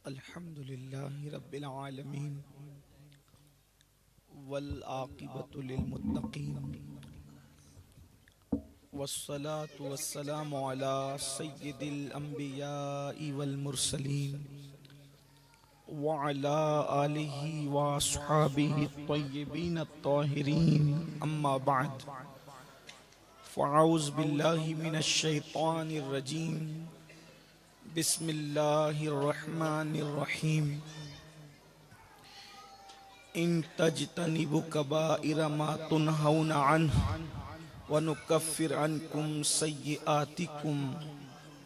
الحمد لله رب العالمين والعاقبة للمتقين والصلاة والسلام على سيد الأنبياء والمرسلين وعلى آله وأصحابه الطيبين الطاهرين أما بعد فأعوذ بالله من الشيطان الرجيم بسم اللہ الرحمن الرحیم ان تجتنبوا کبائر ما تنہون عنہ ونکفر عنکم سیئاتکم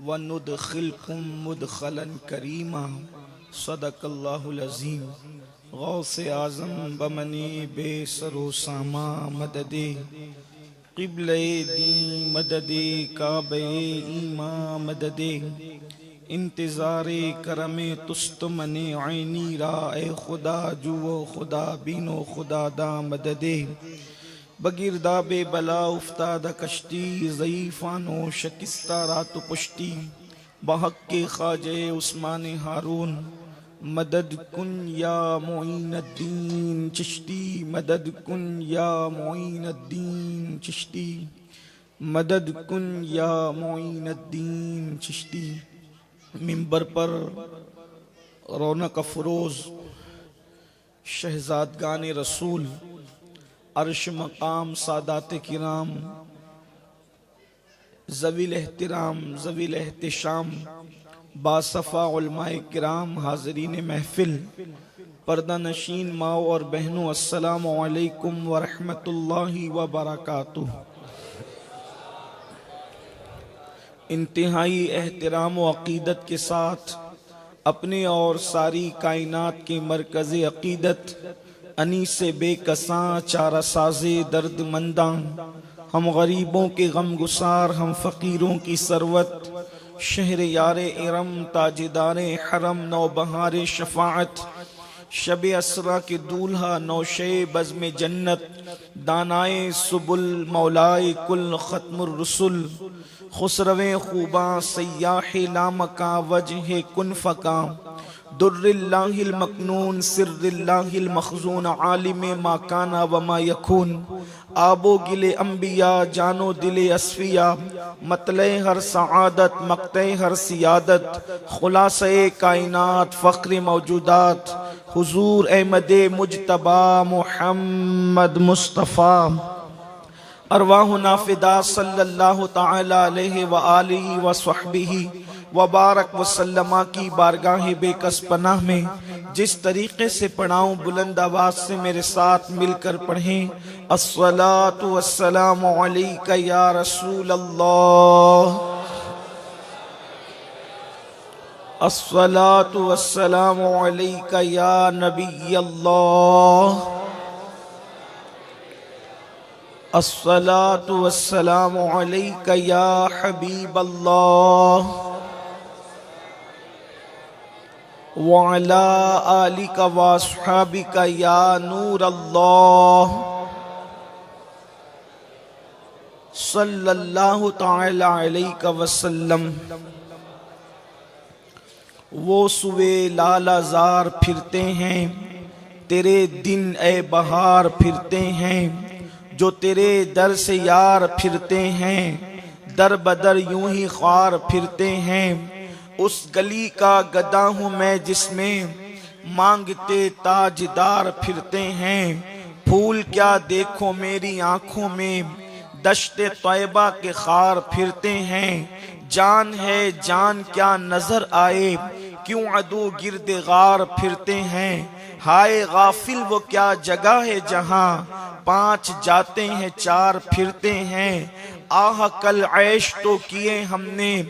وندخلکم مدخلا کریما صدق اللہ العظیم۔ غوث اعظم بمنی بے سر و ساما مدد قبلہ دین مدد کعبہ ایمان مدد انتظار کرم تست من عینی را اے خدا جو خدا بینو خدا دا مدد بگرداب بلا افتاد کشتی ضعیفانو شکستہ رات پشتی بحق کے خواجہ عثمان ہارون مدد کن یا معین الدین چشتی مدد کن یا معین الدین چشتی مدد کن یا معین الدین چشتی۔ منبر پر رونق افروز شہزادگان رسول عرش مقام سادات کرام ذوی الاحترام ذوی الاحتشام باصفا علماء کرام حاضرین محفل پردہ نشین ماؤں اور بہنوں السلام علیکم ورحمۃ اللہ وبرکاتہ۔ انتہائی احترام و عقیدت کے ساتھ اپنے اور ساری کائنات کے مرکز عقیدت انیس بے کساں چارہ ساز درد منداں ہم غریبوں کے غم گسار ہم فقیروں کی ثروت شہر یار ارم تاجدار حرم نوبہار شفاعت شب اسرا کے دولہا نوشے بزم جنت دانائے سبل مولائے کل ختم الرسل خسروِ خوباں سیاح لامکاں وجہ کن فکاں در اللہ المکنون سر اللہ المخزون عالم ما کانا وما یکون آب و گل انبیاء جانو دل اصفیاء مطلع ہر سعادت مقطع ہر سیادت خلاصہ کائنات فخر موجودات حضور احمد مجتبی محمد مصطفیٰ ارواحنا فدا صلی اللہ تعالی علیہ وآلہ وصحبہ وبارک وسلم کی بارگاہ بے کس پناہ میں جس طریقے سے پڑھاؤں بلند آواز سے میرے ساتھ مل کر پڑھیں الصلاۃ والسلام علیک یا رسول اللہ، الصلاۃ والسلام علیک یا نبی اللہ، الصلاۃ والسلام علیک یا حبیب اللہ وعلی آلک واصحابک یا نور اللہ صلی اللہ تعالی علیہ وسلم۔ وہ سوے لالا زار پھرتے ہیں تیرے دن اے بہار پھرتے ہیں جو تیرے در سے یار پھرتے ہیں در بدر یوں ہی خوار پھرتے ہیں اس گلی کا گدا ہوں میں جس میں مانگتے تاجدار پھرتے ہیں پھول کیا دیکھو میری آنکھوں میں دشت طیبہ کے خار پھرتے ہیں جان ہے جان کیا نظر آئے کیوں عدو گرد غار پھرتے ہیں ہائے غافل وہ کیا جگہ ہے جہاں پانچ جاتے ہیں چار پھرتے ہیں آہ کل عیش تو کیے ہم نے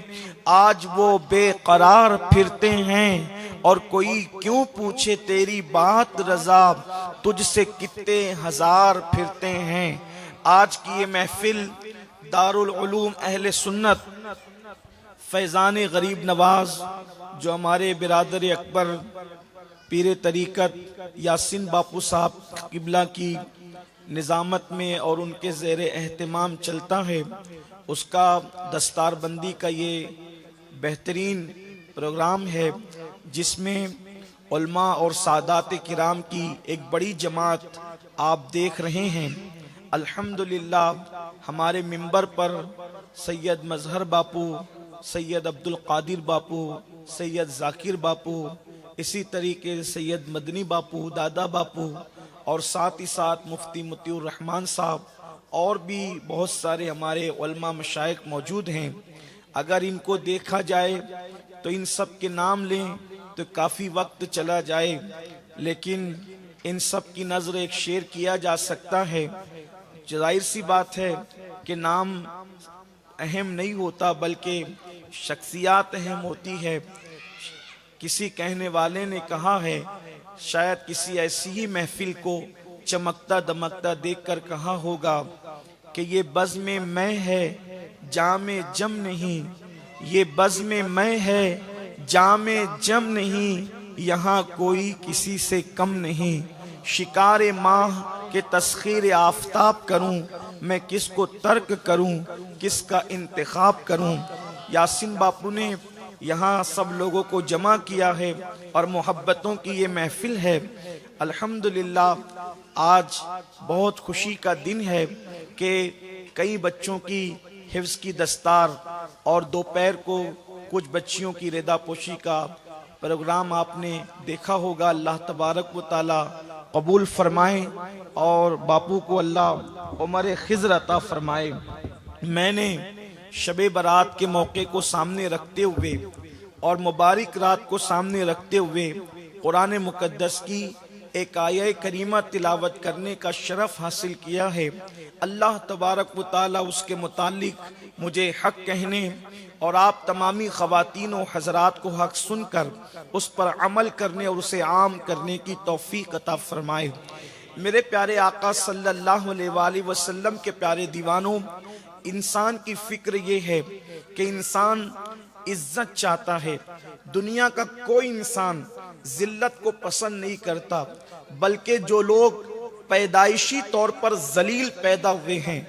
آج وہ بے قرار پھرتے ہیں اور کوئی کیوں پوچھے تیری بات رضا تجھ سے کتے ہزار پھرتے ہیں۔ آج کی یہ محفل دارالعلوم اہل سنت فیضان غریب نواز جو ہمارے برادر اکبر پیر طریقت یاسین باپو صاحب قبلہ کی نظامت میں اور ان کے زیر اہتمام چلتا ہے، اس کا دستار بندی کا یہ بہترین پروگرام ہے۔ جس میں علماء اور سادات کرام کی ایک بڑی جماعت آپ دیکھ رہے ہیں۔ الحمدللہ ہمارے منبر پر سید مظہر باپو، سید عبدالقادر باپو، سید ذاکر باپو، اسی طریقے سے سید مدنی باپو، دادا باپو، اور ساتھ ہی ساتھ مفتی مطیع الرحمان صاحب اور بھی بہت سارے ہمارے علماء مشائخ موجود ہیں۔ اگر ان کو دیکھا جائے تو ان سب کے نام لیں تو کافی وقت چلا جائے، لیکن ان سب کی نظر ایک شعر کیا جا سکتا ہے۔ ظاہر سی بات ہے کہ نام اہم نہیں ہوتا بلکہ شخصیات اہم ہوتی ہے۔ کسی کہنے والے نے کہا ہے، شاید کسی ایسی ہی محفل کو چمکتا دمکتا دیکھ کر کہا ہوگا کہ یہ بزم میں ہے جام جم نہیں، یہ بزم میں ہے جام جم نہیں، یہاں کوئی کسی سے کم نہیں، شکار ماہ کے تسخیر آفتاب کروں، میں کس کو ترک کروں، کس کا انتخاب کروں۔ یاسین باپو نے یہاں سب لوگوں کو جمع کیا ہے اور محبتوں کی یہ محفل ہے۔ الحمدللہ آج بہت خوشی کا دن ہے کہ کئی بچوں کی حفظ کی دستار اور دوپہر کو کچھ بچیوں کی رضا پوشی کا پروگرام آپ نے دیکھا ہوگا۔ اللہ تبارک و تعالی قبول فرمائے اور باپو کو اللہ عمر خضر عطا فرمائے۔ میں نے شب برات کے موقع کو سامنے رکھتے ہوئے اور مبارک رات کو سامنے رکھتے ہوئے قرآن مقدس کی ایک آیہ کریمہ تلاوت کرنے کا شرف حاصل کیا ہے۔ اللہ تبارک و تعالی اس کے متعلق مجھے حق کہنے اور آپ تمامی خواتین و حضرات کو حق سن کر اس پر عمل کرنے اور اسے عام کرنے کی توفیق عطا فرمائے۔ میرے پیارے آقا صلی اللہ علیہ وآلہ وسلم کے پیارے دیوانوں، انسان کی فکر یہ ہے کہ انسان عزت چاہتا ہے۔ دنیا کا کوئی انسان ذلت کو پسند نہیں کرتا، بلکہ جو لوگ پیدائشی طور پر ذلیل پیدا ہوئے ہیں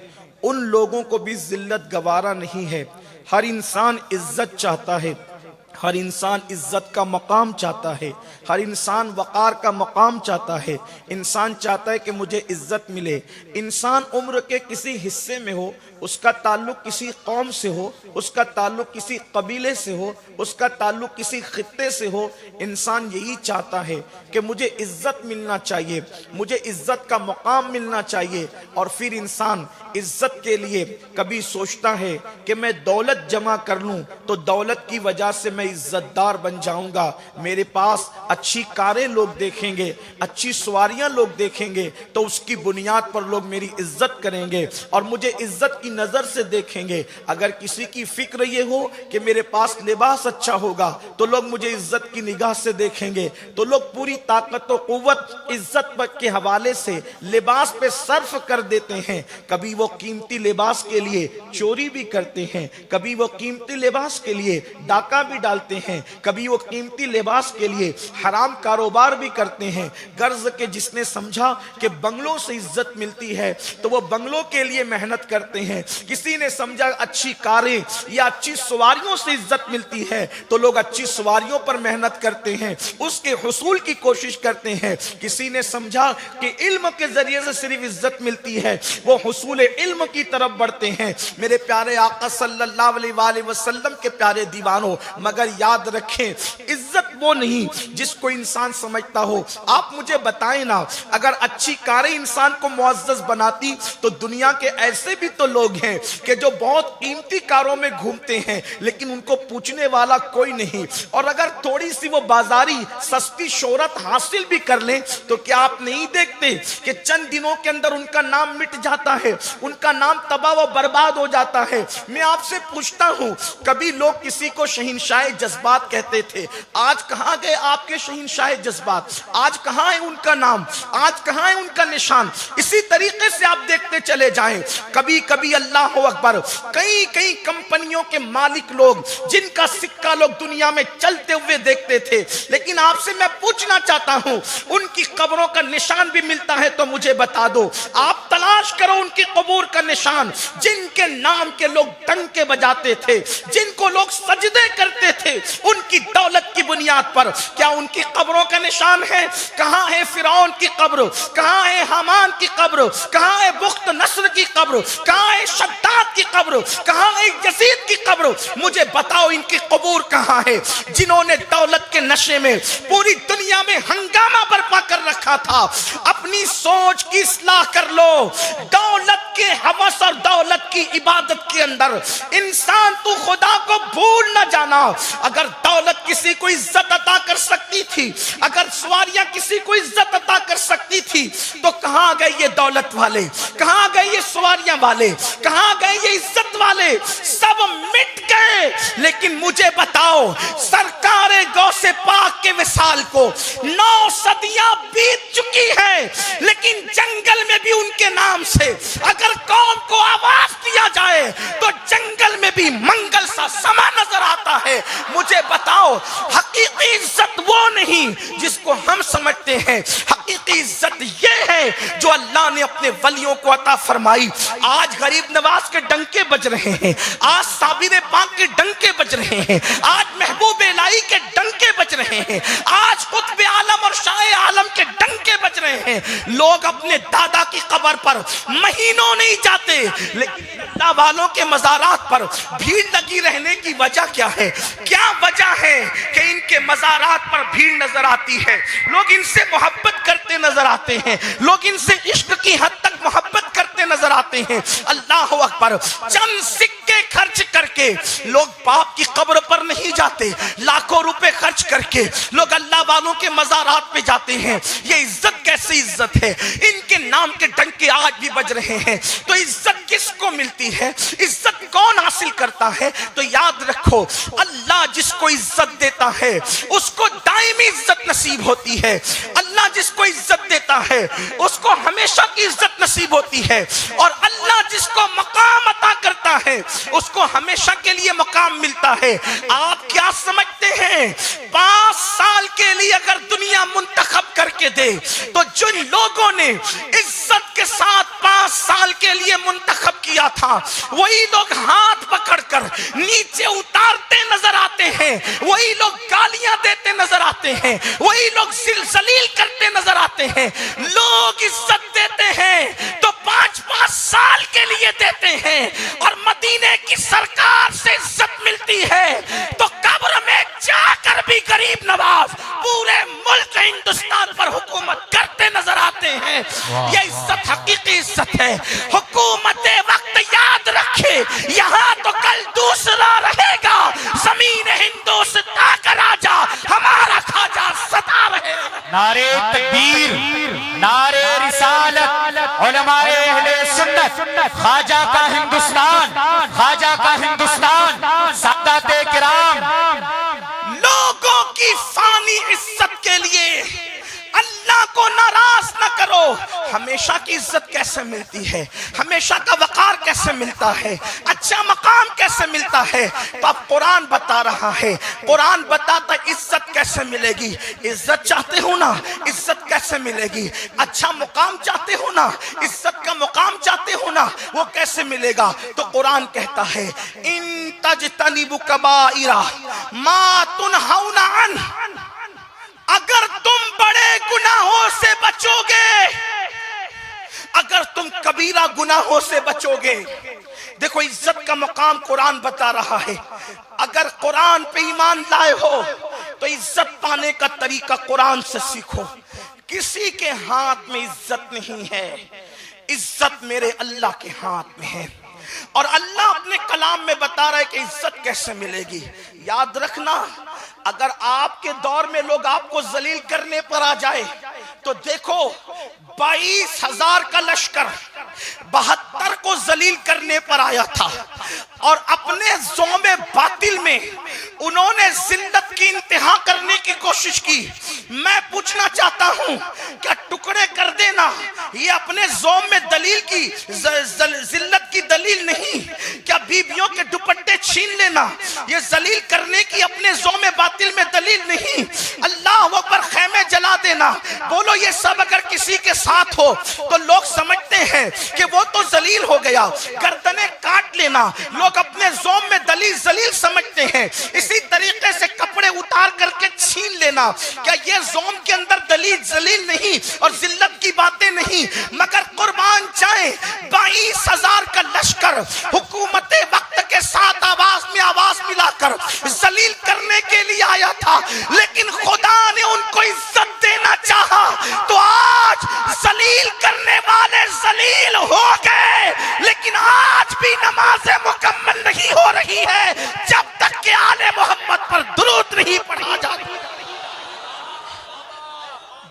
ان لوگوں کو بھی ذلت گوارا نہیں ہے۔ ہر انسان عزت چاہتا ہے، ہر انسان عزت کا مقام چاہتا ہے، ہر انسان وقار کا مقام چاہتا ہے۔ انسان چاہتا ہے کہ مجھے عزت ملے۔ انسان عمر کے کسی حصے میں ہو، اس کا تعلق کسی قوم سے ہو، اس کا تعلق کسی قبیلے سے ہو، اس کا تعلق کسی خطے سے ہو، انسان یہی چاہتا ہے کہ مجھے عزت ملنا چاہیے، مجھے عزت کا مقام ملنا چاہیے۔ اور پھر انسان عزت کے لیے کبھی سوچتا ہے کہ میں دولت جمع کر لوں تو دولت کی وجہ سے میں عزت دار بن جاؤں گا، میرے پاس اچھی کاریں لوگ دیکھیں گے، اچھی سواریاں لوگ دیکھیں گے تو اس کی بنیاد پر لوگ میری عزت کریں گے اور مجھے عزت کی نظر سے دیکھیں گے۔ اگر کسی کی فکر یہ ہو کہ میرے پاس لباس اچھا ہوگا تو لوگ مجھے عزت کی نگاہ سے دیکھیں گے، تو لوگ پوری طاقت و قوت عزت کے حوالے سے لباس پہ صرف کر دیتے ہیں۔ کبھی وہ قیمتی لباس کے لیے چوری بھی کرتے ہیں، کبھی وہ قیمتی لباس کے لیے ڈاکہ بھی ڈالتے ہیں، کبھی وہ قیمتی لباس کے لیے حرام کاروبار بھی کرتے ہیں۔ غرض کہ جس نے سمجھا کہ بنگلوں سے عزت ملتی ہے تو وہ بنگلوں کے لیے محنت کرتے ہیں، کسی نے سمجھا اچھی کاریں یا اچھی سواریوں سے عزت ملتی ہے تو لوگ اچھی سواریوں پر محنت کرتے ہیں، اس کے حصول کی کوشش کرتے ہیں۔ کسی نے سمجھا کہ علم کے ذریعے سے صرف عزت ملتی ہے، وہ حصول علم کی طرف بڑھتے ہیں۔ میرے پیارے آقا صلی اللہ علیہ وآلہ وسلم کے پیارے دیوانوں، مگر یاد رکھیں عزت وہ نہیں جس کو انسان سمجھتا ہو۔ آپ مجھے بتائیں نا، اگر اچھی کاریں انسان کو معزز بناتی تو دنیا کے ایسے بھی تو لوگ ہیں کہ جو بہت قیمتی کاروں میں گھومتے ہیں لیکن ان کو پوچھنے والا کوئی نہیں، اور اگر تھوڑی سی وہ بازاری سستی شہرت حاصل بھی کر لیں تو کیا آپ نہیں دیکھتے کہ چند دنوں کے اندر ان کا نام مٹ جاتا ہے، ان کا نام تباہ و برباد ہو جاتا ہے۔ میں آپ سے پوچھتا ہوں، کبھی لوگ کسی کو شہنشاہ جذبات کہتے تھے، آج کہاں گئے آپ کے شہنشاہ جذبات؟ آج کہاں ہے ان کا نام؟ آج کہاں ہے ان کا نشان؟ اسی طریقے سے آپ دیکھتے چلے جائیں، کبھی کبھی اللہ اکبر کئی کئی کمپنیوں کے مالک لوگ جن کا سکہ لوگ دنیا میں چلتے ہوئے دیکھتے تھے، لیکن آپ سے میں پوچھنا چاہتا ہوں ان کی قبروں کا نشان بھی ملتا ہے تو مجھے بتا دو۔ آپ تلاش کرو ان کی قبور کا نشان، جن کے نام کے لوگ ڈنکے بجاتے تھے، جن کو لوگ سجدے کرتے تھے، ان کی دولت کی بنیاد بنیاد پر کیا ان کی قبروں کا نشان ہے؟ کہاں ہے فرعون کی قبر؟ کہاں ہے حامان کی قبر؟ کہاں ہے بخت نصر کی قبر؟ کہاں ہے شداد کی قبر؟ کہاں ہے یزید کی قبر؟ مجھے بتاؤ ان کی قبور کہاں ہے؟ جنہوں نے دولت کے نشے میں پوری دنیا میں ہنگامہ برپا کر رکھا تھا۔ اپنی سوچ کی اصلاح کر لو۔ دولت کے ہوس اور دولت کی عبادت کے اندر انسان تو خدا کو بھول نہ جانا۔ اگر دولت کسی کو عزت عطا کر سکتی تھی، اگر سواریاں کسی کو عزت عطا کر سکتی تھی، تو کہاں گئے یہ دولت والے؟ کہاں گئے یہ سواریاں والے؟ کہاں گئے یہ عزت والے؟ سب مٹ گئے۔ لیکن مجھے بتاؤ، سرکار غوث پاک کے وصال کو 9 صدیاں بیت چکی ہیں، لیکن جنگل میں بھی ان کے نام سے اگر قوم کو آواز دیا جائے تو جنگل میں بھی منگل سا سما نظر آتا ہے۔ مجھے بتاؤ، حقیقی عزت وہ نہیں جس کو ہم سمجھتے ہیں، حقیقی عزت یہ ہے جو اللہ نے اپنے ولیوں کو عطا فرمائی۔ آج غریب نواز کے ڈنکے بج رہے ہیں، آج صابر پاک کے ڈنکے بج رہے ہیں، آج محبوب الہی کے ڈنکے بج رہے ہیں، آج قطب عالم اور شاہ عالم کے ڈنکے بج رہے ہیں۔ لوگ اپنے دادا کی قبر پر مہینوں نہیں جاتے، لیکن اللہ والوں کے مزارات پر بھیڑ لگی رہنے کی وجہ کیا ہے؟ کیا وجہ ہے کہ ان کے مزارات پر بھیڑ نظر آتی ہے؟ لوگ ان سے محبت کرتے نظر آتے ہیں، لوگ ان سے عشق کی حد تک محبت کرتے نظر آتے ہیں۔ اللہ اکبر، چند سکے خرچ کر کے لوگ باپ کی قبر پر نہیں جاتے، لاکھوں روپے خرچ کر کے لوگ اللہ والوں کے مزارات پہ جاتے ہیں۔ یہ عزت کیسی عزت ہے؟ ان کے نام کے ڈنکے آج بھی بج رہے ہیں۔ تو عزت کس کو ملتی ہے؟ عزت کون حاصل کرتا ہے؟ تو یاد رکھو، اللہ جس کو عزت دیتا ہے اس کو دائمی عزت نصیب ہوتی ہے۔ اللہ جس کو عزت دیتا ہے اس کو ہمیشہ کی عزت نصیب ہوتی ہے، اور اللہ جس کو مقام عطا کرتا ہے اس کو ہمیشہ کے لیے مقام ملتا ہے۔ آپ کیا سمجھتے ہیں 5 سال کے لیے اگر دنیا منتخب کر کے دے تو جن لوگوں نے عزت کے ساتھ 5 سال کے لیے منتخب کیا تھا وہی لوگ ہاتھ پکڑ کر نیچے اتارتے نظر آتے ہیں، وہی لوگ گالیاں دیتے نظر آتے ہیں، وہی لوگ ذلیل کرتے نظر آتے ہیں۔ لوگ عزت دیتے ہیں تو 5 سال کے لیے دیتے ہیں، اور مدینے کی سرکار سے عزت ملتی ہے تو قبر میں جا کر بھی غریب نواز پورے ملک ہندوستان پر حکومت کرتے نظر آتے ہیں۔ یہ عزت حقیقی عزت ہے۔ حکومت وقت یاد رکھے، یہاں تو کل دوسرا رہے گا۔ زمین ہندوستان کا راجا ہمارا خواجہ سدا رہے گا۔ نعرے تکبیر، نعرے رسالت، علماء اہل سنت، خواجہ کا ہندوستان، خواجہ کا ہندوستان، سادات کرام۔ لوگوں کی فانی عزت کے لیے اللہ کو ناراض نہ کرو۔ ہمیشہ کی عزت کیسے ملتی ہے؟ ہمیشہ کا وقار کیسے ملتا ہے؟ اچھا مقام کیسے ملتا ہے؟ تو اب قرآن بتا رہا ہے، قرآن بتاتا عزت کیسے ملے گی۔ عزت چاہتے ہو نا، عزت کیسے ملے گی؟ اچھا مقام چاہتے ہو نا، عزت کا مقام چاہتے ہو نا، وہ کیسے ملے گا؟ تو قرآن کہتا ہے ان تجتنبوا کبائر ما تنہون عنہ، اگر تم بڑے گناہوں سے بچو گے، اگر تم کبیرہ گناہوں سے بچو گے۔ دیکھو عزت کا مقام قرآن بتا رہا ہے۔ اگر قرآن پہ ایمان لائے ہو تو عزت پانے کا طریقہ قرآن سے سیکھو۔ کسی کے ہاتھ میں عزت نہیں ہے، عزت میرے اللہ کے ہاتھ میں ہے، اور اللہ اپنے کلام میں بتا رہا ہے کہ عزت کیسے ملے گی۔ یاد رکھنا، اگر آپ کے دور میں لوگ آپ کو ذلیل کرنے پر آ جائے تو دیکھو 22,000 کا لشکر 72 کو ذلیل کرنے پر آیا تھا، اور اپنے زوم باطل میں انہوں نے ذلت کی انتہا کرنے کی کوشش کی۔ میں پوچھنا چاہتا ہوں کیا ٹکڑے کر دینا یہ اپنے زوم میں دلیل کی ذلت کی دلیل نہیں؟ کیا بیویوں کے دوپٹے چھین لینا یہ ذلیل کرنے کی اپنے زوم باطل میں دلیل نہیں؟ اللہ اکبر، خیمے جلا دینا، بولو یہ سب اگر کسی کے ساتھ ہو تو لوگ سمجھتے ہیں کہ وہ تو ذلیل ہو گیا۔ گردنیں کاٹ لینا لوگ اپنے زوم میں دلیل ذلیل سمجھتے ہیں۔ اسی طریقے سے کپڑے اتار کر کے چھین لینا. کیا یہ زوم کے اندر دلیل ذلیل نہیں اور ذلت کی باتیں نہیں, مگر قربان جائیں 22,000 کا لشکر حکومت وقت کے ساتھ آواز میں آواز ملا کر ذلیل کرنے کے لیے آیا تھا, لیکن خدا نے ان کو عزت دینا چاہا تو آج ذلیل کرنے والے ذلیل ہو گئے. لیکن آج بھی نماز مکمل نہیں ہو رہی ہے جب تک کہ آل محمد پر درود نہیں پڑھا جاتا.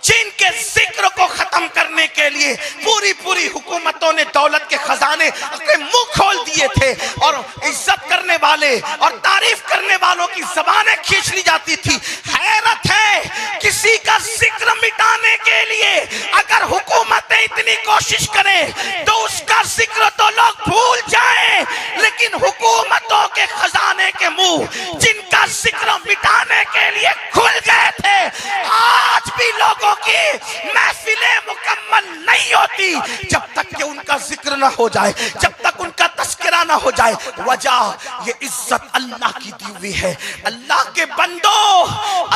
جن کے ذکر کو ختم کرنے کے لیے پوری حکومتوں نے دولت کے خزانے اپنے منہ کھول دیے تھے اور عزت کرنے والے اور تعریف کرنے والوں کی زبانیں کھینچ لی جاتی تھی. حیرت ہے کسی کا ذکر مٹانے کے لیے اگر حکومتیں اتنی کوشش کریں تو اس کا ذکر تو لوگ بھول جائیں, لیکن حکومتوں کے خزانے کے منہ جن کا ذکر مٹانے کے لیے کھل گئے تھے آج بھی لوگوں کی محفلیں مکمل نہیں ہوتی جب تک کہ ان کا ذکر نہ ہو جائے, جب تک ان کا تذکرہ نہ ہو جائے. وجہ یہ عزت اللہ کی دی ہوئی ہے. اللہ کے بندو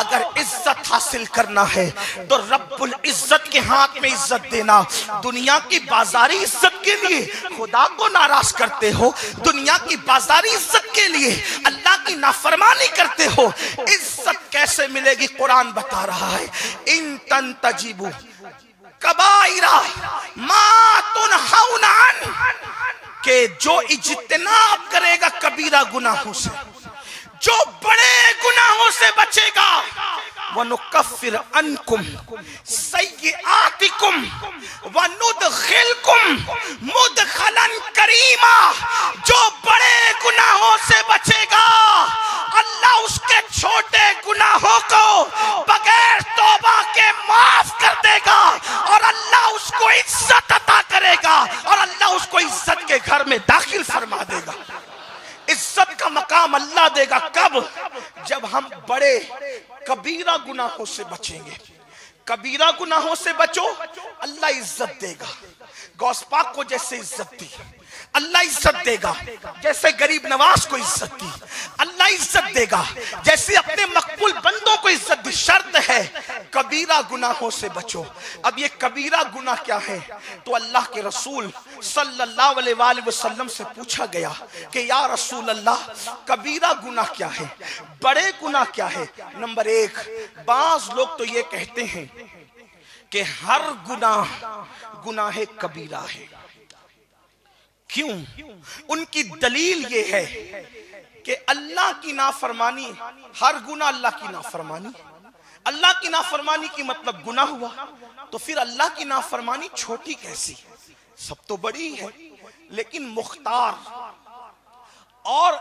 اگر عزت حاصل کرنا ہے تو رب العزت کے ہاتھ میں عزت دینا. دنیا کی بازاری عزت کے لیے خدا کو ناراض کرتے ہو, دنیا کی بازاری عزت کے لیے اللہ کی نافرمانی کرتے ہو. عزت کیسے ملے گی؟ قرآن بتا رہا ہے ان تنتجبوا کبائر ما تنہون عنہ, کہ جو اجتناب کرے گا کبیرہ گناہوں سے, جو بڑے گناہوں سے بچے گا, وَنُكَفِّرْ عَنْكُمْ سَيِّئَاتِكُمْ وَنُدْخِلْكُمْ مُدْخَلًا كَرِيمًا, جو بڑے گناہوں سے بچے گا اللہ اس کے چھوٹے گناہوں کو بغیر توبہ کے معاف کر دے گا, اور اللہ اس کو عزت عطا کرے گا, اور اللہ اس کو عزت کے گھر میں داخل فرما دے گا. عزت کا مقام اللہ دے گا کب؟ جب ہم بڑے کبیرہ گناہوں سے بچیں گے. کبیرہ گناہوں سے بچو اللہ عزت دے گا. غوث پاک کو جیسے عزت دی اللہ عزت دے گا, جیسے غریب نواز کو عزت دی اللہ عزت دے گا, جیسے اپنے مقبول بندوں کو عزت دی. شرط ہے کبیرہ گناہوں سے بچو. اب یہ کبیرہ گناہ کیا ہے؟ تو اللہ کے رسول صلی اللہ علیہ وآلہ وسلم سے پوچھا گیا کہ یا رسول اللہ کبیرہ گناہ کیا ہے, بڑے گناہ کیا ہے؟ نمبر 1, بعض لوگ تو یہ کہتے ہیں کہ ہر گناہ کبیرہ ہے. کیوں؟ ان کی دلیل یہ ہے کہ اللہ کی نافرمانی, ہر گناہ اللہ کی نافرمانی, اللہ کی نافرمانی کی مطلب گناہ ہوا, تو پھر اللہ کی نافرمانی چھوٹی کیسی؟ سب تو بڑی ہے. لیکن مختار اور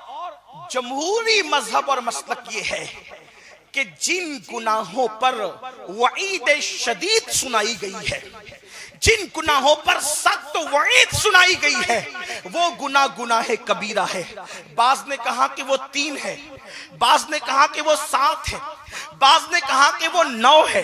جمہوری مذہب اور مسلک یہ ہے کہ جن گناہوں پر وعید شدید سنائی گئی ہے, جن گناہوں پر سخت وعید سنائی گئی ہے, وہ گناہ کبیرہ ہے. بعض نے کہا کہ وہ 3 ہے, بعض نے کہا کہ وہ 7 ہے, بعض نے کہا کہ وہ 9 ہے,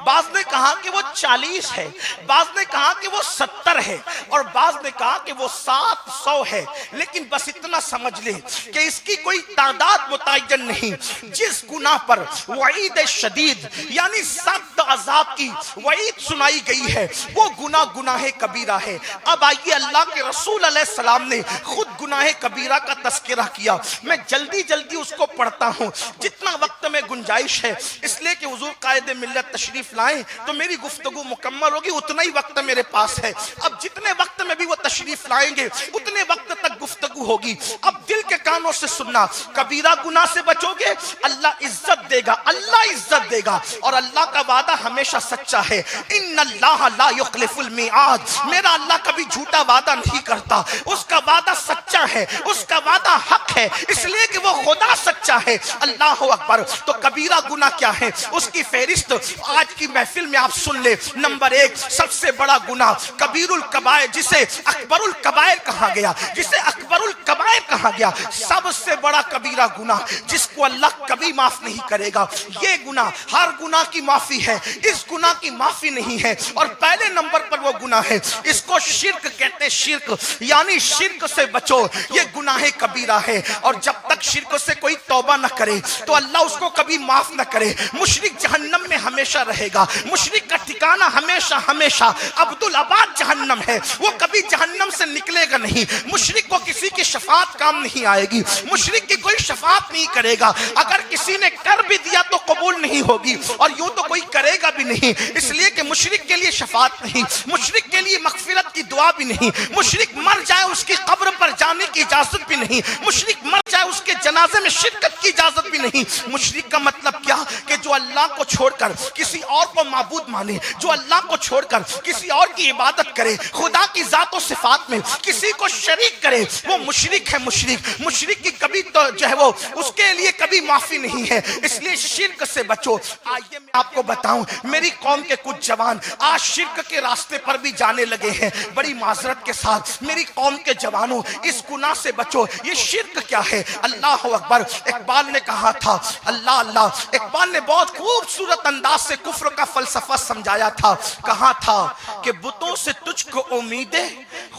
بعض نے کہا کہ وہ 40 ہے, بعض نے کہا کہ وہ 70 ہے, اور بعض نے کہا کہ وہ 700 ہے. لیکن بس اتنا سمجھ لیں کہ اس کی کوئی تعداد متعین نہیں. جس گناہ پر وعید شدید یعنی سخت عذاب کی وعید سنائی گئی ہے وہ گناہ کبیرہ ہے. اب آئیے اللہ کے رسول علیہ السلام نے خود گناہ کبیرہ کا تذکرہ کیا. میں جلدی اس کو پڑھتا ہوں جتنا وقت میں گنجائش ہے, اس لیے کہ حضور قائد ملت تشریف لائیں تو میری گفتگو مکمل ہوگی, اتنا ہی وقت میرے پاس ہے. اب جتنے وقت میں بھی وہ تشریف لائیں گے اتنے وقت تک گفتگو ہوگی. اب دل کے کانوں سے سننا, کبیرہ گناہ سے بچو گے اللہ عزت دے گا, اللہ عزت دے گا, اور اللہ کا وعدہ ہمیشہ سچا ہے. ان اللہ لا یخلف المیعاد, میرا اللہ کبھی جھوٹا وعدہ نہیں کرتا, اس کا وعدہ سچا ہے, اس کا وعدہ حق ہے, اس لیے کہ وہ خدا سچا ہے. اللہ اکبر. تو کبیرہ گناہ کیا ہے اس کی فہرست آج کی محفل میں آپ سن لے. نمبر 1 سب سے بڑا گناہ کبیر الکبائر, جسے اکبر الکبائر کہا گیا, جسے اکبر الکبائر کہا گیا، سب سے بڑا کبیرہ گناہ جس کو اللہ کبھی معاف نہیں کرے گا۔ یہ گناہ ہر گناہ کی معافی ہے، اس گناہ کی معافی نہیں ہے، اور پہلے نمبر پر وہ گناہ ہے، اس کو شرک کہتے ہیں۔ شرک یعنی شرک سے بچو، یہ گناہ کبیرہ ہے، اور جب تک شرک سے کوئی توبہ نہ کرے تو اللہ اس کو کبھی معاف نہ کرے۔ مشرک جہنم میں ہمیشہ رہے گا، مشرک کا ٹھکانہ ہمیشہ ہمیشہ عبدالآباد جہنم ہے، وہ کبھی جہنم سے نکلے گا نہیں۔ مشرک کو کسی کی شفاعت کام نہیں آئے گی، مشرک کی کوئی شفاعت نہیں کرے گا، اگر کسی نے کر بھی دیا تو قبول نہیں ہوگی، اور یوں تو کوئی کرے گا بھی نہیں، اس لیے کہ مشرک کے لیے شفاعت نہیں، مشرک کے لیے مغفرت کی دعا بھی نہیں، مشرک مر جائے اس کی قبر پر جانے کی اجازت بھی نہیں، مشرک مر جائے اس کے جنازے میں شرکت کی اجازت بھی نہیں۔ مشرک کا مطلب کیا؟ کہ جو اللہ کو چھوڑ کر کسی اور کو معبود مانے، جو اللہ کو چھوڑ کر کسی اور کی عبادت کرے، خدا کی ذات و صفات میں کسی کو شریک کرے، وہ مشرک ہے۔ مشرک کی کبھی تو جو ہے وہ اس کے لیے کبھی معافی نہیں ہے، اس لیے شرک سے بچو۔ آئیے میں آپ کو بتاؤں، میری قوم کے کچھ جوان آج شرک کے راستے پر بھی جانے لگے ہیں۔ بڑی معذرت کے ساتھ میری قوم کے جوانوں، اس گناہ سے بچو۔ یہ شرک کیا ہے؟ اللہ اکبر۔ اقبال نے کہا تھا، اللہ اللہ، اقبال نے بہت خوبصورت انداز سے کفر کا فلسفہ سمجھایا تھا۔ کہا تھا کہ بتوں سے تجھ کو امیدیں،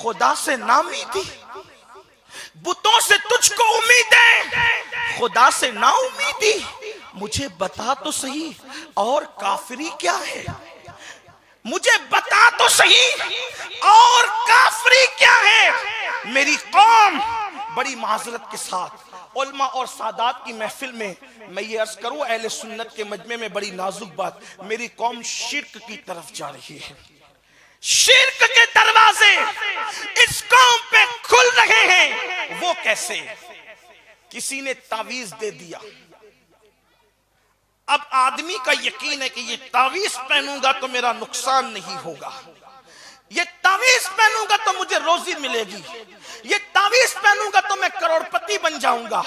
خدا سے ناامیدی، بتوں سے تجھ کو امیدیں، خدا سے نا امیدی، مجھے بتا تو صحیح اور کافری کیا ہے، مجھے بتا تو صحیح اور کافری کیا ہے۔ میری قوم، بڑی معذرت کے ساتھ علماء اور سادات کی محفل میں میں یہ عرض کروں، اہل سنت کے مجمع میں بڑی نازک بات، میری قوم شرک کی طرف جا رہی ہے۔ شرک کے دروازے اس قوم پہ کھل رہے ہیں۔ وہ کیسے؟ کسی نے تعویذ دے دیا، اب آدمی کا یقین ہے کہ یہ تعویذ پہنوں گا تو میرا نقصان نہیں ہوگا، یہ تعویذ پہنوں گا تو مجھے روزی ملے گی، یہ تعویذ پہنوں گا تو میں کروڑپتی بن جاؤں گا،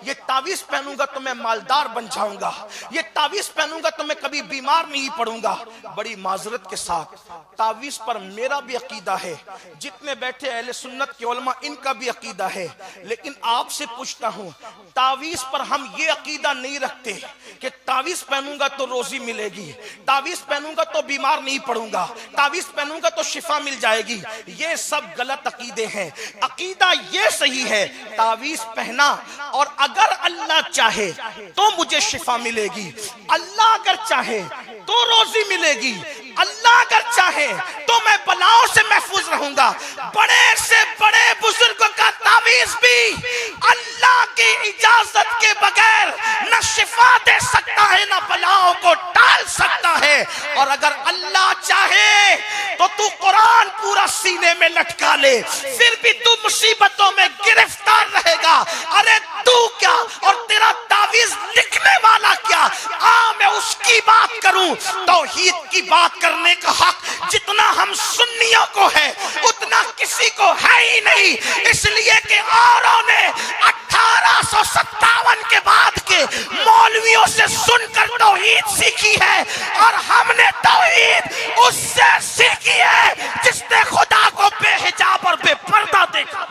یہ تعویذ پہنوں گا تو میں مالدار بن جاؤں گا، یہ تعویذ پہنوں گا تو میں کبھی بیمار نہیں پڑوں گا۔ بڑی معذرت کے ساتھ تعویذ پر میرا بھی عقیدہ ہے، جتنے بیٹھے اہل سنت کے علماء ان کا بھی عقیدہ ہے، لیکن آپ سے پوچھتا ہوں، تعویذ پر ہم یہ عقیدہ نہیں رکھتے کہ تعویذ پہنوں گا تو روزی ملے گی، تعویذ پہنوں گا تو بیمار نہیں پڑوں گا، تعویذ پہنوں گا تو شفا مل جائے گی۔ یہ سب غلط عقیدے ہیں۔ عقیدہ یہ صحیح ہے، تعویذ پہنا اور اگر اللہ چاہے تو مجھے شفا ملے گی، اللہ اگر چاہے تو روزی ملے گی، اللہ اگر چاہے تو میں بلاؤں سے محفوظ رہوں گا۔ بڑے سے بڑے بزرگوں کا تعویذ بھی اللہ کی اجازت کے بغیر نہ شفا دے سکتا ہے نہ بلاؤں کو ٹال سکتا ہے، اور اگر اللہ چاہے تو تو قرآن پورا سینے میں لٹکا لے، پھر بھی تو مصیبتوں میں گرفتار رہے گا۔ ارے تو کیا اور تیرا تعویذ لکھنے والا کیا؟ میں اس کی بات کروں، توحید کی بات کرنے کا حق جتنا ہم سنیوں کو ہے اتنا کسی کو ہے ہی نہیں، اس لیے کہ اوروں نے 1857 کے بعد کے مولویوں سے سن کر توحید سیکھی ہے، اور ہم نے توحید اس سے سیکھی ہے جس نے خدا کو بے حجاب اور بے پردہ دیکھا۔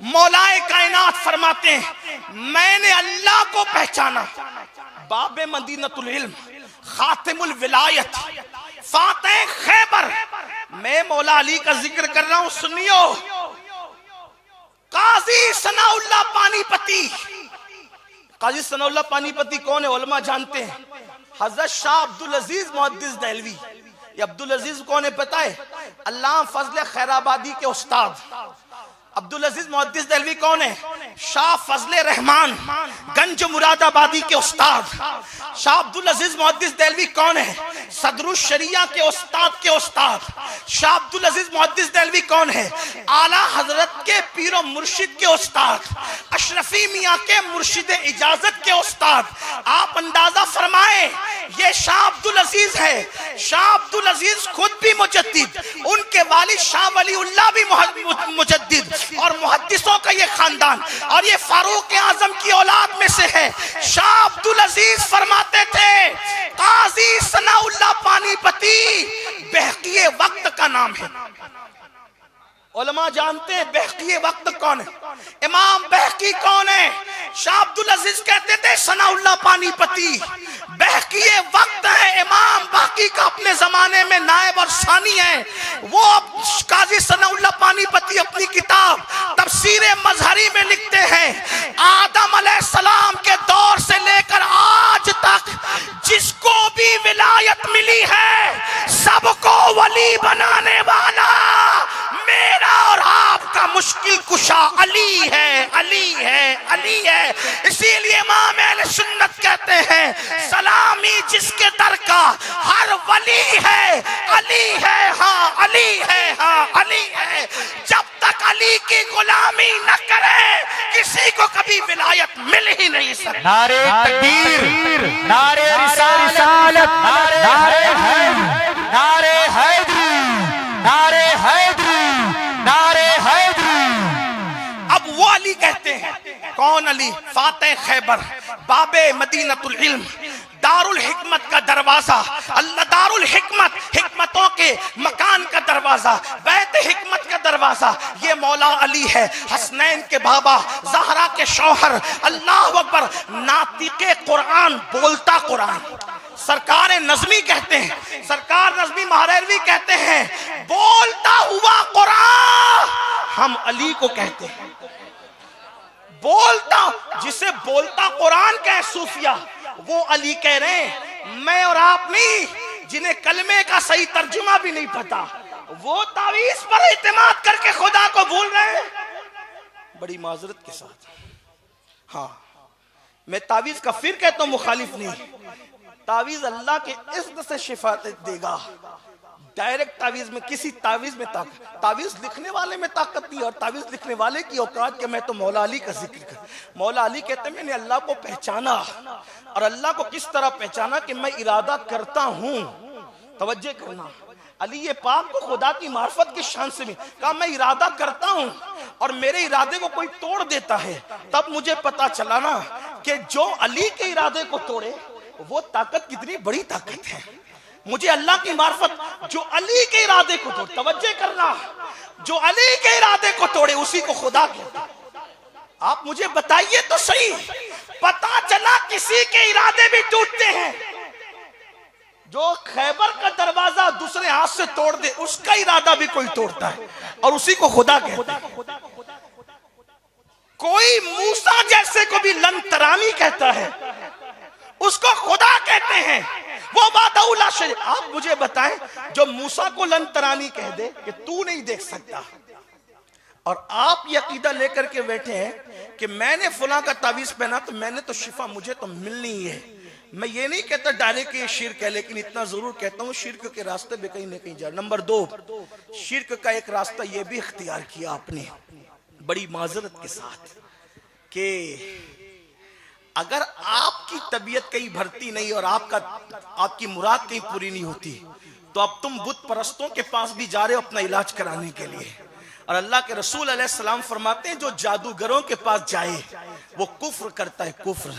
مولا کائنات فرماتے ہیں، میں نے اللہ کو پہچانا، باب مدینۃ العلم، خاتم الولایت، فاتح خیبر۔ میں مولا علی کا ذکر کر رہا ہوں، سنیو۔ قاضی ثناء اللہ پانی پتی، قاضی ثناء اللہ پانی پتی کون ہے؟ علماء جانتے ہیں، حضرت شاہ عبدالعزیز محدث دہلوی۔ یہ عبدالعزیز کون ہے پتہ ہے؟ علامہ فضل خیرآبادی کے استاد۔ عبدالعزیز محدث دہلوی کون ہے؟ شاہ فضل رحمان گنج مراد آبادی کے استاد۔ شاہ عبدالعزیز محدث دہلوی کون ہے؟ صدر الشریعہ کے استاد کے استاد۔ شاہ عبدالعزیز محدث دہلوی کون ہے؟ اعلیٰ حضرت کے پیر و مرشد کے استاد، اشرفی میاں کے مرشد اجازت کے استاد۔ آپ اندازہ فرمائیں یہ شاہ عبد العزیز ہے. شاہ عبد العزیز خود بھی مجدد, ان کے والد شاہ ولی اللہ بھی مجدد, اور محدثوں کا یہ خاندان, اور یہ فاروق اعظم کی اولاد میں سے ہے. شاہ عبد العزیز فرماتے تھے قاضی ثناء اللہ پانی پتی بہقی وقت کا نام ہے. علماء جانتے ہیں بہقی وقت کون ہے, امام بہقی کون ہے؟ شاہ عبد العزیز کہتے تھے ثناء اللہ پانی پتی بہقی وقت ہے. امام باقی کا اپنے زمانے میں نائب اور ثانی ہے. وہ قاضی ثناء اللہ پانی پتی اپنی کتاب تفسیر مظہری میں لکھتے ہیں آدم علیہ السلام کے دور سے لے کر آج تک جس کو بھی ولایت ملی ہے سب کو ولی بنانے والا میرا اور آپ کا مشکل کشا علی ہے, علی ہے, علی ہے. اسی لیے امام اہل سنت کہتے ہیں سلامی جس کے در کا ہر ولی ہے, علی ہے, ہاں علی ہے, ہاں علی ہے. جب تک علی کی غلامی نہ کرے کسی کو کبھی ولایت مل ہی نہیں سکتی. نعرہ تکبیر, نعرہ رسالت, نعرہ حیدری, نعرہ حیدری, نعرہ حیدری, نعرہ حیدری. اب وہ علی کہتے ہیں, کون علی؟ فاتح خیبر, باب مدینۃ العلم, دار الحکمت کا دروازہ, اللہ دار الحکمت, حکمتوں کے مکان کا دروازہ, بیت حکمت کا دروازہ, یہ مولا علی ہے. حسنین کے بابا, زہرا کے شوہر, اللہ اکبر, ناطق قرآن, بولتا قرآن. سرکار نظمی کہتے ہیں, سرکار نظمی مہریروی کہتے ہیں بولتا ہوا قرآن ہم علی کو کہتے ہیں. بولتا, جسے بولتا قرآن کہے صوفیہ, وہ علی کہہ رہے ہیں. میں اور آپ نہیں, جنہیں کلمے کا صحیح ترجمہ بھی نہیں پتا, وہ تعویذ پر اعتماد کر کے خدا کو بھول رہے ہیں. بڑی معذرت کے ساتھ, ہاں میں تعویذ کا پھر کہتا ہوں مخالف نہیں. تعویذ اللہ کے اذن سے شفا دے گا. ڈائریکٹ تعویذ میں, کسی تعویذ میں طاقت, تعویذ لکھنے والے میں طاقت نہیں, اور تعویذ لکھنے والے کی اوقات کہ میں تو مولا علی کا ذکر کر. مولا علی کہتے ہیں میں نے اللہ کو پہچانا, اور اللہ کو کس طرح پہچانا کہ میں ارادہ کرتا ہوں. توجہ کرنا, علی پاک کو خدا کی معرفت کی شان سے بھی کہا میں ارادہ کرتا ہوں اور میرے ارادے کو کوئی توڑ دیتا ہے. تب مجھے پتا چلا نا کہ جو علی کے ارادے کو توڑے وہ طاقت کتنی بڑی طاقت ہے. مجھے اللہ کی معرفت, جو علی کے ارادے کو توڑے, توجہ کرنا, جو علی کے ارادے کو توڑے اسی کو خدا کہتے ہیں. آپ مجھے بتائیے تو صحیح, پتا چلا کسی کے ارادے بھی ٹوٹتے ہیں. جو خیبر کا دروازہ دوسرے ہاتھ سے توڑ دے اس کا ارادہ بھی کوئی توڑتا ہے, اور اسی کو خدا کہتے ہیں. کوئی موسیٰ جیسے کو بھی لن ترانی کہتا ہے, اس کو خدا کہتے ہیں. وہ وعدہ لا شریک. آپ مجھے بتائیں جو موسیٰ کو لن ترانی کہہ دے کہ تو نہیں دیکھ سکتا, اور آپ یہ عقیدہ لے کر کے بیٹھے ہیں کہ میں نے فلاں کا تعویذ پہنا تو میں نے تو شفا مجھے تو ملنی ہی ہے. میں یہ نہیں کہتا ڈائریکٹ یہ شرک ہے, لیکن اتنا ضرور کہتا ہوں شرک کے راستے پہ کہیں نہ کہیں جا. نمبر 2, شرک کا ایک راستہ یہ بھی اختیار کیا آپ نے بڑی معذرت کے ساتھ کہ اگر آپ کی طبیعت کہیں بھرتی نہیں اور آپ کی مراد کہیں پوری نہیں ہوتی تو اب تم بت پرستوں کے پاس بھی جا رہے ہو اپنا علاج کرانے کے لیے. اور اللہ کے رسول علیہ السلام فرماتے ہیں جو جادوگروں کے پاس جائے وہ کفر کرتا ہے. کفر,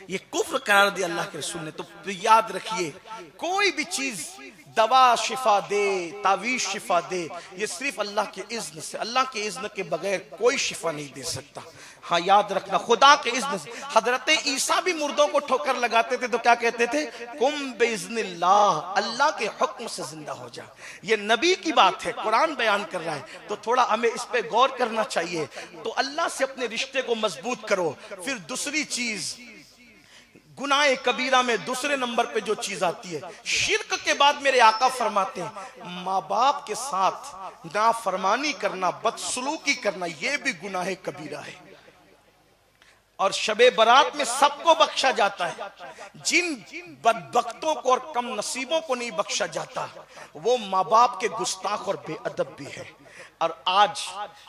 یہ کفر قرار دیا اللہ کے رسول نے. تو یاد رکھیے کوئی بھی چیز دوا شفا دے, تعویذ شفا دے, یہ صرف اللہ کے اذن سے, اللہ کے اذن کے بغیر کوئی شفا نہیں دے سکتا. ہاں یاد رکھنا خدا کے اذن سے. حضرت عیسیٰ بھی مردوں کو ٹھوکر لگاتے تھے تو کیا کہتے تھے؟ کم باذن اللہ, اللہ کے حکم سے زندہ ہو جا. یہ نبی کی بات ہے, قرآن بیان کر رہا ہے, تو تھوڑا ہمیں اس پہ غور کرنا چاہیے. تو اللہ سے اپنے رشتے کو مضبوط کرو. پھر دوسری چیز, گناہ کبیرہ میں دوسرے نمبر پہ جو چیز آتی ہے شرک کے بعد میرے آقا فرماتے ہیں ماں باپ کے ساتھ نافرمانی کرنا, بدسلوکی کرنا, یہ بھی گناہ کبیرہ ہے. اور شب برات میں سب کو بخشا جاتا ہے، جن بدبختوں کو اور کم نصیبوں کو نہیں بخشا جاتا وہ ماں باپ کے گستاخ اور بے ادب بھی ہے۔ اور آج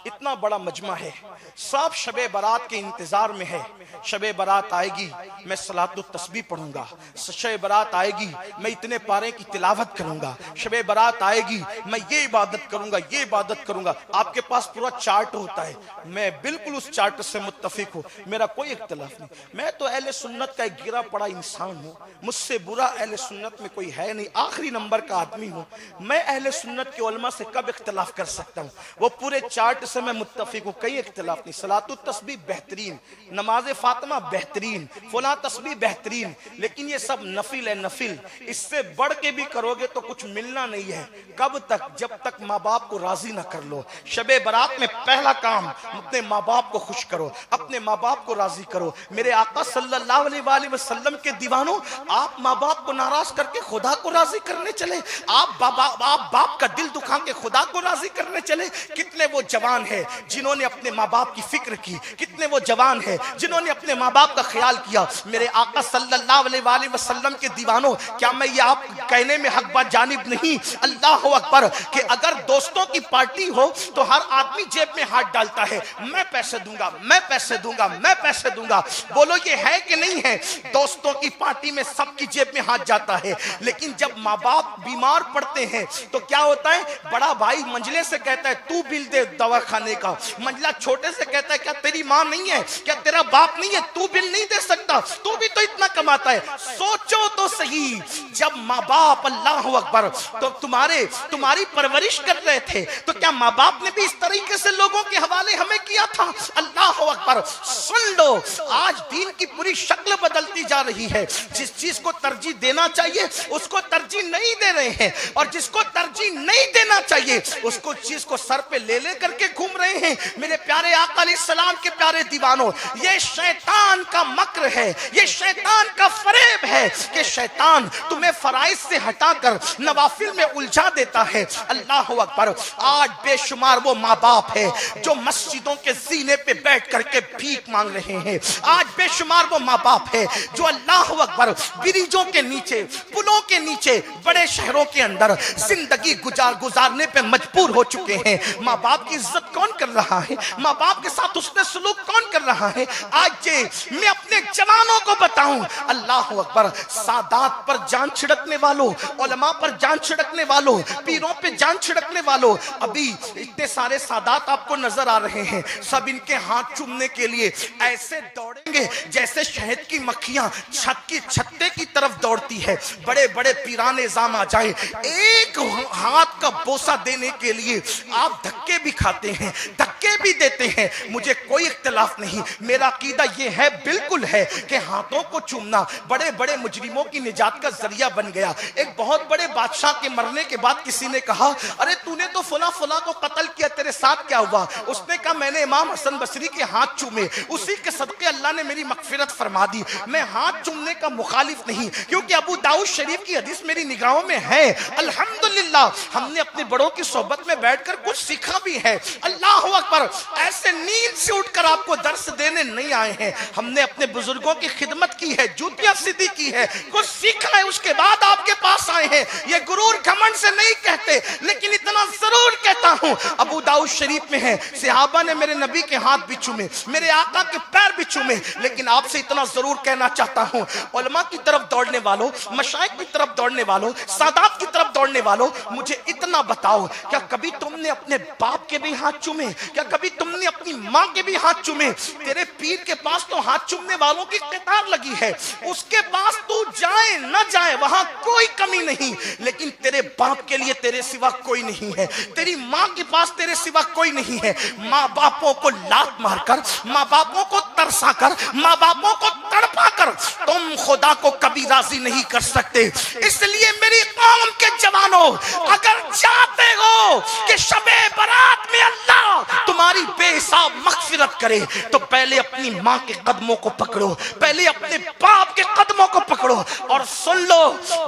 اتنا بڑا مجمع ہے، سب شب برات کے انتظار میں ہے۔ شب برات آئے گی میں صلاۃ التسبیح پڑھوں گا، شب برات آئے گی میں اتنے پارے کی تلاوت کروں گا، شب برات آئے گی میں یہ عبادت کروں گا، یہ عبادت کروں گا۔ آپ کے پاس پورا چارٹ ہوتا ہے، میں بالکل اس چارٹ سے متفق ہوں، میرا کوئی اختلاف نہیں۔ میں تو اہل سنت کا ایک گرا پڑا انسان ہوں، مجھ سے برا اہل سنت میں کوئی ہے نہیں، آخری نمبر کا آدمی ہوں۔ میں اہل سنت کے علماء سے کب اختلاف کر سکتا ہوں؟ وہ پورے چارٹ سے میں متفق ہوں، کئی اختلاف نہیں۔ صلاۃ التسبیح بہترین، نماز فاطمہ بہترین، فلاں تسبیح بہترین، لیکن یہ سب نفل ہے، نفل۔ اس سے بڑھ کے بھی کرو گے تو کچھ ملنا نہیں ہے۔ کب تک؟ جب تک ماں باپ کو راضی نہ کر لو۔ شب برات میں پہلا کام اپنے ماں باپ کو خوش کرو، اپنے ماں باپ کو راضی کرو۔ میرے آقا صلی اللہ علیہ وآلہ وسلم کے دیوانوں، آپ ماں باپ کو ناراض کر کے خدا کو راضی کرنے چلے، آپ باپ کا دل دکھا کے خدا کو راضی کرنے چلے۔ کتنے وہ جوان ہیں جنہوں نے اپنے ماں باپ کی فکر کی، کتنے وہ جوان ہیں جنہوں نے اپنے ماں باپ کا خیال کیا۔ میرے آقا صلی اللہ علیہ وآلہ وسلم کے دیوانوں، کیا میں یہ آپ کہنے میں حق با جانب نہیں، اللہ اکبر، کہ اگر دوستوں کی پارٹی ہو تو ہر آدمی جیب میں ہاتھ ڈالتا ہے، میں پیسے دوں گا، میں پیسے دوں گا، میں پیسے دوں گا۔ بولو یہ ہے کہ نہیں ہے؟ دوستوں کی پارٹی میں سب کی جیب میں ہاتھ جاتا ہے، لیکن جب ماں باپ بیمار پڑتے ہیں تو کیا ہوتا ہے؟ بڑا بھائی منجلے سے کہتا ہے تو بل دے دوا کھانے کا، منجلہ چھوٹے سے کہتا ہے کیا تیری ماں نہیں ہے، کیا تیرا باپ نہیں ہے، تو بل نہیں دے سکتا، تو بھی تو اتنا کماتا ہے۔ سوچو تو صحیح، جب ماں باپ اللہ اکبر تو تمہاری پرورش کر رہے تھے تو کیا ماں باپ نے بھی اس طریقے سے لوگوں کے حوالے ہمیں کیا تھا؟ اللہ اکبر۔ سن لو، آج دین کی پوری شکل بدلتی جا رہی ہے۔ جس چیز کو ترجیح دینا چاہیے اس کو ترجیح نہیں دے رہے ہیں، اور جس کو ترجیح نہیں دینا چاہیے اس کو چیز کو سر پہ لے کر کے گھوم رہے ہیں۔ میرے پیارے آقا علیہ السلام کے پیارے دیوانوں، یہ شیطان کا مکر ہے، یہ شیطان کا فریب ہے کہ شیطان تمہیں فرائض سے ہٹا کر نوافل میں الجھا دیتا ہے۔ اللہ اکبر۔ آج بے شمار وہ ماں باپ ہے جو مسجدوں کے زینے پہ بیٹھ کر کے بھیک مانگ رہے ہیں۔ آج بے شمار وہ ماں باپ ہے جو اللہ اکبر بریجوں کے نیچے، پلوں کے نیچے، بڑے شہروں کے اندر زندگی گزارنے پہ مجبور ہو چکے ہیں۔ ماں باپ کی عزت کون کر رہا ہے؟ ماں باپ کے ساتھ حسن سلوک کون کر رہا ہے؟ آج میں اپنے جوانوں کو بتاؤں، اللہ اکبر، سادات پر جان چھڑکنے والوں، علماء پر جان چھڑکنے والوں، پیروں پہ جان چھڑکنے والوں، ابھی اتنے سارے سادات آپ کو نظر آ رہے ہیں، سب ان کے ہاتھ چومنے کے لیے ایسے دوڑیں گے جیسے شہد کی مکھیاں چھت کی چھتے کی طرف دوڑتی ہے۔ بڑے بڑے پیران نظام آ جائیں، ایک ہاتھ کا بوسہ دینے کے لیے آپ دھکے بھی کھاتے ہیں، دھکے بھی دیتے ہیں۔ مجھے کوئی اختلاف نہیں، میرا عقیدہ یہ ہے، بالکل ہے، کہ ہاتھوں کو چومنا بڑے بڑے مجرموں کی نجات کا ذریعہ بن گیا۔ ایک بہت بڑے بادشاہ کے مرنے کے بعد کسی نے کہا، ارے تو نے تو فلاں فلاں کو قتل کیا، تیرے ساتھ کیا ہوا؟ اس نے کہا میں نے امام حسن بصری کے ہاتھ چومے، اسی کے صدقے اللہ نے میری مغفرت فرما دی۔ میں ہاتھ چومنے کا مخالف نہیں، کیونکہ ابو داؤد شریف کی حدیث میری نگاہوں میں ہے۔ الحمدللہ ہم نے اپنے بڑوں کی صحبت میں بیٹھ کر کچھ سیکھا بھی ہے۔ اللہ اکبر، ایسے نیند سے اٹھ کر آپ کو درس دینے نہیں آئے ہیں، ہم نے اپنے بزرگوں کی خدمت کی ہے، جوتیاں سیدھی کی ہے، کچھ سیکھا ہے، اس کے بعد آپ کے پاس آئے ہیں۔ یہ غرور گھمنڈ سے نہیں کہتے، لیکن اتنا ضرور کہتا ہوں، ابو داؤد شریف میں ہے، صحابہ نے میرے نبی کے ہاتھ بھی چومے، میرے آقا کے پیر بھی چومے، لیکن آپ سے اتنا ضرور کہنا چاہتا ہوں، علماء کی طرف دوڑنے والوں، مشائخ کی طرف دوڑنے والوں، سادات کی طرف دوڑنے والوں، مجھے اتنا بتاؤ، کیا کبھی تم نے اپنے باپ کے بھی ہاتھ چومے؟ کیا کبھی تم نے اپنی ماں کے بھی ہاتھ چومے؟ تیرے پیر کے پاس تو ہاتھ چومنے والوں کی قطار لگی ہے، اس کے پاس تو جائے نہ جائے وہاں کوئی کمی نہیں، لیکن تیرے باپ کے لیے تیرے سوا کوئی نہیں ہے، تیری ماں کے پاس تیرے سوا کوئی نہیں ہے۔ ماں باپوں کو لات مار کر، ماں باپوں کو ترسا کر، ماں باپوں کو تڑپا کر تم خدا کو کبھی راضی نہیں کر سکتے۔ اس لیے میری قوم کے جوانوں، اگر چاہتے ہو کہ شب برات میں اللہ تمہاری بے حساب مغفرت کرے تو پہلے اپنی ماں کے قدموں کو پکڑو، پہلے اپنے باپ کے قدموں کو پکڑو، اور سن لو،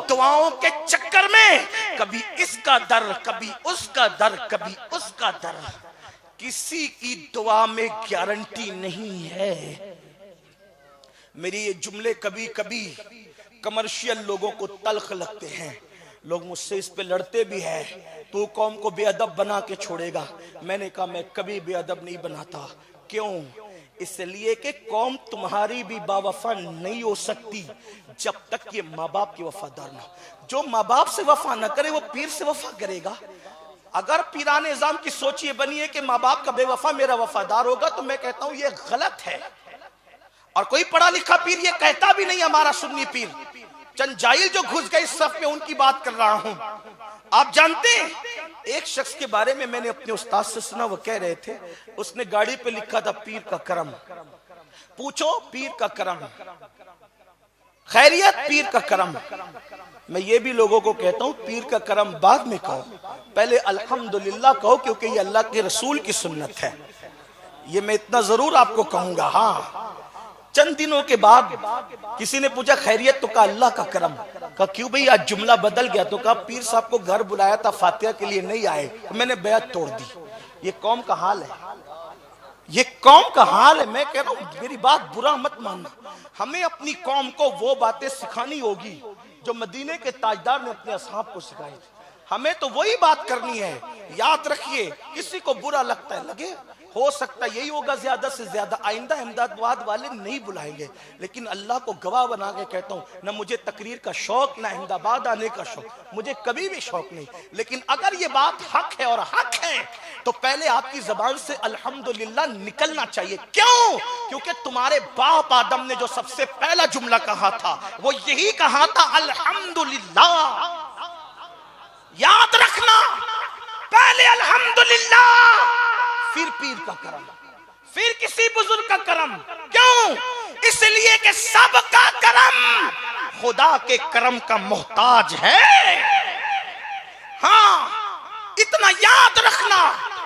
دعاؤں کے چکر میں کبھی اس کا در، کبھی اس کا در، کبھی اس کا در، کسی کی دعا میں گارنٹی نہیں ہے، میری یہ جملے کبھی کبھی کمرشل لوگوں کو تلخ لگتے ہیں، لوگ مجھ سے اس پہ لڑتے بھی ہیں، تو قوم کو بے ادب بنا کے چھوڑے گا۔ میں نے کہا میں کبھی بے ادب نہیں بناتا۔ کیوں؟ اس لیے کہ قوم تمہاری بھی باوفا نہیں ہو سکتی جب تک یہ ماں باپ کی وفادار نہ۔ جو ماں باپ سے وفا نہ کرے وہ پیر سے وفا کرے گا۔ اگر پیران نظام کی سوچ یہ بنی ہے کہ ماں باپ کا بے وفا میرا وفادار ہوگا، تو میں کہتا ہوں یہ غلط ہے۔ اور کوئی پڑھا لکھا پیر یہ کہتا بھی نہیں، ہمارا سنی پیر، چند جاہل جو گھس گئے اس صف میں ان کی بات کر رہا ہوں۔ آپ جانتے ہیں ایک شخص کے بارے میں نے اپنے استاد سے سنا، وہ کہہ رہے تھے اس نے گاڑی پہ لکھا تھا پیر کا کرم۔ پوچھو پیر کا کرم، خیریت پیر کا کرم۔ میں یہ بھی لوگوں کو کہتا ہوں پیر کا کرم بعد میں کہو، پہلے الحمدللہ کہو، کیونکہ یہ اللہ کے رسول کی سنت ہے۔ یہ میں اتنا ضرور آپ کو کہوں گا۔ ہاں چند دنوں کے بعد کسی نے پوچھا خیریت، تو کہا اللہ کا کرم۔ کہا کیوں بھئی آج جملہ بدل گیا؟ تو کہا پیر صاحب کو گھر بلایا تھا فاتحہ کے لیے نہیں آئے، تو میں نے بیعت توڑ دی۔ یہ قوم کا حال ہے، یہ قوم کا حال ہے۔ میں کہہ رہا ہوں میری بات برا مت ماننا، ہمیں اپنی قوم کو وہ باتیں سکھانی ہوگی جو مدینے کے تاجدار نے اپنے اصحاب کو سکھائی تھی۔ ہمیں تو وہی بات کرنی ہے۔ یاد رکھیے کسی کو برا لگتا ہے لگے، ہو سکتا یہی ہوگا زیادہ سے زیادہ آئندہ احمدآباد والے نہیں بلائیں گے، لیکن اللہ کو گواہ بنا کے کہتا ہوں نہ مجھے تقریر کا شوق، نہ احمدآباد آنے کا شوق، مجھے کبھی بھی شوق نہیں۔ لیکن اگر یہ بات حق ہے اور حق ہے تو پہلے آپ کی زبان سے الحمدللہ نکلنا چاہیے۔ کیوں؟ کیونکہ تمہارے باپ آدم نے جو سب سے پہلا جملہ کہا تھا وہ یہی کہا تھا الحمدللہ۔ یاد رکھنا، پہلے الحمدللہ، پھر پیر کا کرم، پھر کسی بزرگ کا کرم۔ کیوں؟ اس لیے کہ سب کا کرم خدا کے کرم کا محتاج ہے۔ ہاں اتنا یاد رکھنا۔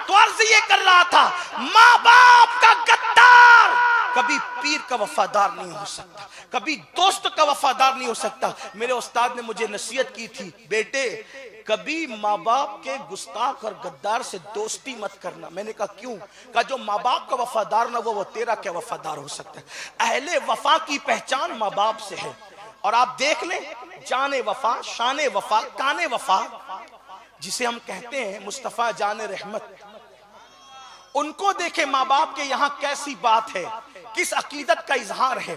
تو عرض یہ کر رہا تھا ماں باپ کا غدار کبھی پیر کا وفادار نہیں ہو سکتا، کبھی دوست کا وفادار نہیں ہو سکتا۔ میرے استاد نے مجھے نصیحت کی تھی، بیٹے کبھی ماں باپ کے گستاخ اور غدار سے دوستی مت کرنا۔ میں نے کہا کیوں؟ کہا جو ماں باپ کا وفادار نہ وہ تیرا کیا وفادار ہو سکتا ہے؟ اہل وفا کی پہچان ماں باپ سے ہے۔ اور آپ دیکھ لیں جان وفا، شان وفا، کان وفا جسے ہم کہتے ہیں مصطفیٰ جان رحمت، ان کو دیکھیں ماں باپ کے یہاں کیسی بات ہے، کس عقیدت کا اظہار ہے۔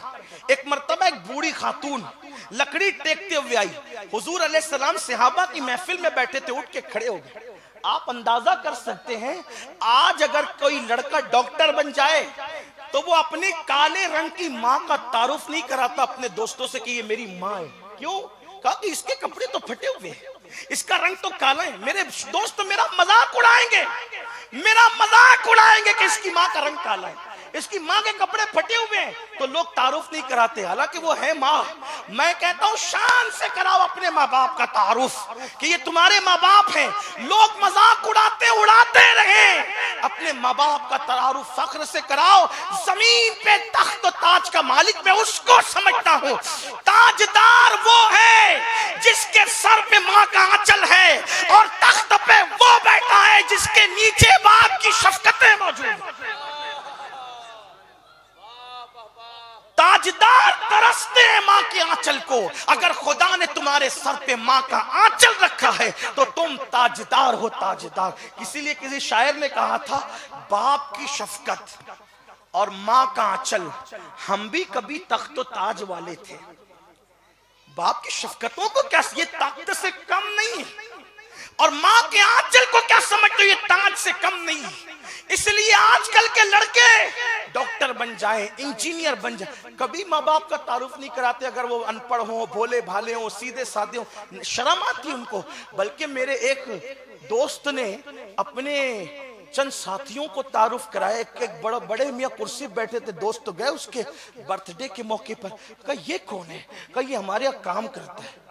ایک مرتبہ ایک بوڑھی خاتون لکڑی ٹیکتے ہوئے آئی، حضور علیہ السلام صحابہ کی محفل میں بیٹھے تھے، اٹھ کے کھڑے ہو گئے۔ آپ اندازہ کر سکتے ہیں آج اگر کوئی لڑکا ڈاکٹر بن جائے تو وہ اپنے کالے رنگ کی ماں کا تعارف نہیں کراتا اپنے دوستوں سے کہ یہ میری ماں ہے۔ کیوں؟ کہا کہ اس کے کپڑے تو پھٹے ہوئے ہیں، اس کا رنگ تو کالا ہے، میرے دوست میرا مذاق اڑائیں گے، میرا مذاق اڑائیں گے کہ اس کی ماں کا رنگ کالا ہے، اس کی ماں کے کپڑے پھٹے ہوئے ہیں، تو لوگ تعارف نہیں کراتے، حالانکہ وہ ہے ماں۔ میں کہتا ہوں شان سے کراؤ اپنے ماں باپ کا تعارف کہ یہ تمہارے ماں باپ ہیں۔ لوگ مذاق اڑاتے رہیں، اپنے ماں باپ کا تعارف فخر سے کراؤ۔ زمین پہ تخت و تاج کا مالک میں اس کو سمجھتا ہوں، تاجدار وہ ہے جس کے سر پہ ماں کا آنچل ہے، اور تخت پہ وہ بیٹھا ہے جس کے نیچے باپ کی شفقتیں موجود ہیں۔ تاجدار ترستے ہیں ماں کے آنچل کو۔ اگر خدا نے تمہارے سر پہ ماں کا آنچل رکھا ہے تو تم تاجدار ہو، تاجدار۔ اسی لیے کسی شاعر نے کہا تھا باپ کی شفقت اور ماں کا آنچل، ہم بھی کبھی تخت و تاج والے تھے۔ باپ کی شفقتوں کو کیا یہ طاقت سے کم نہیں ہے، اور ماں کے آنچل کو کیا سمجھتے ہو یہ تاج سے کم نہیں ہے۔ اس لیے آج کل کے لڑکے ڈاکٹر بن جائیں، انجینئر بن جائیں، کبھی ماں باپ کا تعارف نہیں کراتے، اگر وہ ان پڑھ ہوں، بھولے بھالے ہوں، سیدھے سادے ہوں، شرم آتی ان کو۔ بلکہ میرے ایک دوست نے اپنے چند ساتھیوں کو تعارف کرایا، ایک بڑے میاں کرسی بیٹھے تھے، دوست تو گئے اس کے برتھ ڈے کے موقع پر، کہا یہ کون ہے؟ کہا یہ ہمارے یہاں کام کرتا ہے،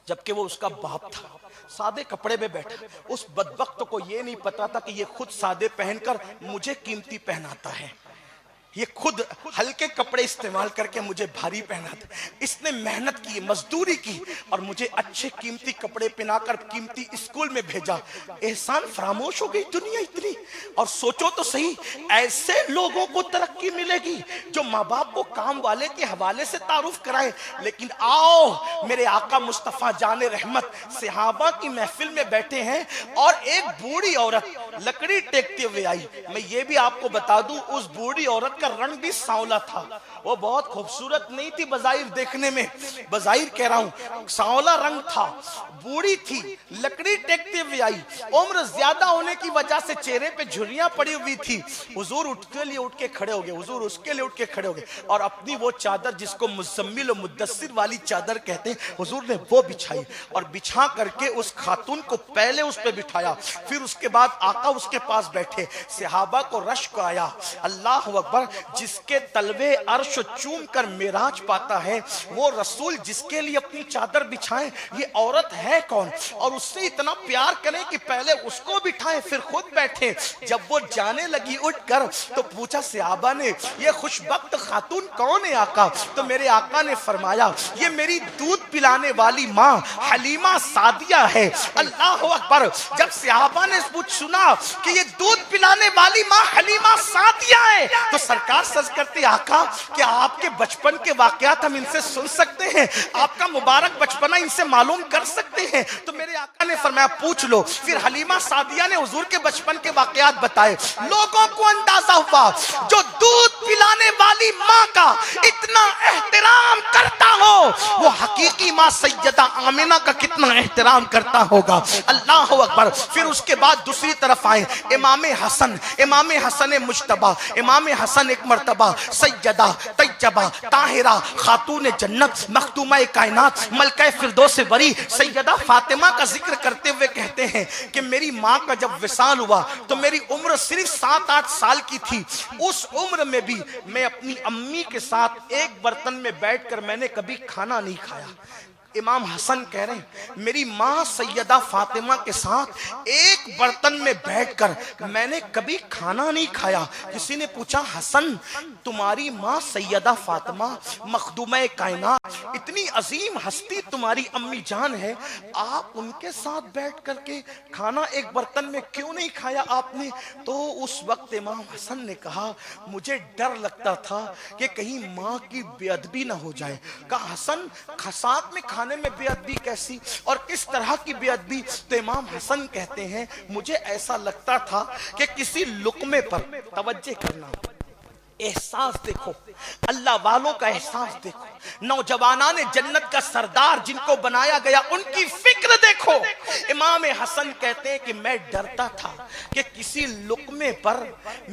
جبکہ وہ اس کا باپ تھا۔ سادے کپڑے میں بیٹھا، اس بدبخت کو یہ نہیں پتا تھا کہ یہ خود سادے پہن کر مجھے قیمتی پہناتا ہے، یہ خود ہلکے کپڑے استعمال کر کے مجھے بھاری پہناتا ہے۔ اس نے محنت کی، مزدوری کی، اور مجھے اچھے قیمتی کپڑے پہنا کر قیمتی اسکول میں بھیجا۔ احسان فراموش ہو گئی دنیا اتنی، اور سوچو تو صحیح، ایسے لوگوں کو ترقی ملے گی جو ماں باپ کو کام والے کے حوالے سے تعارف کرائے. لیکن آؤ میرے آقا مصطفیٰ جان رحمت صحابہ کی محفل میں بیٹھے ہیں اور ایک بوڑھی عورت لکڑی ٹیکتے ہوئے آئی. میں یہ بھی آپ کو بتا دوں اس بوڑھی عورت کا رنگ بھی سانولا تھا. وہ بہت خوبصورت نہیں تھی بظاہر دیکھنے میں، بظاہر کہہ رہا ہوں، سانولا رنگ تھا، بوڑھی تھی، لکڑی ٹیکتے ہوئے آئی. عمر زیادہ ہونے کی وجہ سے چہرے پہ جھریاں پڑی ہوئی تھی. حضور اٹھ کے لیے اٹھ کے کھڑے ہو گئے، حضور اس کے لیے اٹھ کے کھڑے ہو گئے اور اپنی وہ چادر جس کو مزمل و مدثر والی چادر کہتے ہیں حضور نے وہ بچھائی اور بچھا کر کے اس خاتون کو پہلے اس پہ بٹھایا. پھر اس کے بعد آقا اس کے پاس بیٹھے. صحابہ کو رشک آیا. اللہ اکبر، جس کے تلوے عرش چوم کر معراج پاتا ہے وہ رسول جس کے لیے اپنی چادر بچھائیں، یہ عورت ہے کون؟ اور اس سے اتنا پیار کریں کہ پہلے اس کو بٹھائیں پھر خود بیٹھے. جب وہ جانے لگی اٹھ کر تو پوچھا صحابہ نے یہ خوشبخت خاتون کون ہے آقا؟ تو میرے آقا نے فرمایا یہ میری دودھ پلانے والی ماں حلیمہ سعدیہ ہے. اللہ اکبر، جب صحابہ نے سنا کہ یہ دودھ پلانے والی ماں حلیمہ سعدیہ ہے تو سرکار سرز کرتے آقا کہ آپ کے بچپن کے واقعات ہم ان سے سن سکتے ہیں، آپ کا مبارک بچپنا ان سے معلوم کر سکتے ہیں؟ تو میرے آقا نے فرمایا پوچھ لو. پھر حلیمہ سعدیہ نے حضور کے بچپن کے واقعات بتائے. لوگوں کو اندازہ ہوا جو دودھ پلانے والی ماں کا اتنا احترام کرتا ہو وہ حقیقی ماں سیدہ آمنہ کا کتنا احترام کرتا ہوگا. اللہ اکبر. پھر اس کے بعد دوسری طرف آئے امام حسن مجتبی. امام حسن ایک مرتبہ سیدہ طیبہ طاہرہ خاتون جنت مخدومہ کائنات ملکہ فردوس بری سیدہ فاطمہ کا ذکر کرتے ہوئے کہتے ہیں کہ میری ماں کا جب وصال ہوا تو میری عمر صرف 7-8 سال کی تھی. اس عمر میں بھی میں اپنی امی کے ساتھ ایک برتن میں بیٹھ کر میں نے کبھی کھانا نہیں کھایا. امام حسن کہہ رہے ہیں میری ماں سیدہ فاطمہ کے ساتھ ایک برتن میں بیٹھ کر میں نے کبھی کھانا نہیں کھایا. کسی نے پوچھا حسن تمہاری ماں سیدہ فاطمہ مخدومہ کائنات اتنی عظیم ہستی تمہاری امی جان ہے، آپ ان کے ساتھ بیٹھ کر کے کھانا ایک برتن میں کیوں نہیں کھایا آپ نے؟ تو اس وقت امام حسن نے کہا مجھے ڈر لگتا تھا کہ کہیں ماں کی بے ادبی نہ ہو جائے. کہا حسن ساتھ میں کھانے میں بے ادبی کیسی اور کس طرح کی بے ادبی؟ تو امام حسن کہتے ہیں مجھے ایسا لگتا تھا کہ کسی لقمے پر توجہ کرنا، احساس دیکھو، اللہ والوں کا احساس دیکھو، نوجوانان جنت کا سردار جن کو بنایا گیا ان کی فکر دیکھو. امام حسن کہتے ہیں کہ میں ڈرتا تھا کہ کسی لقمے پر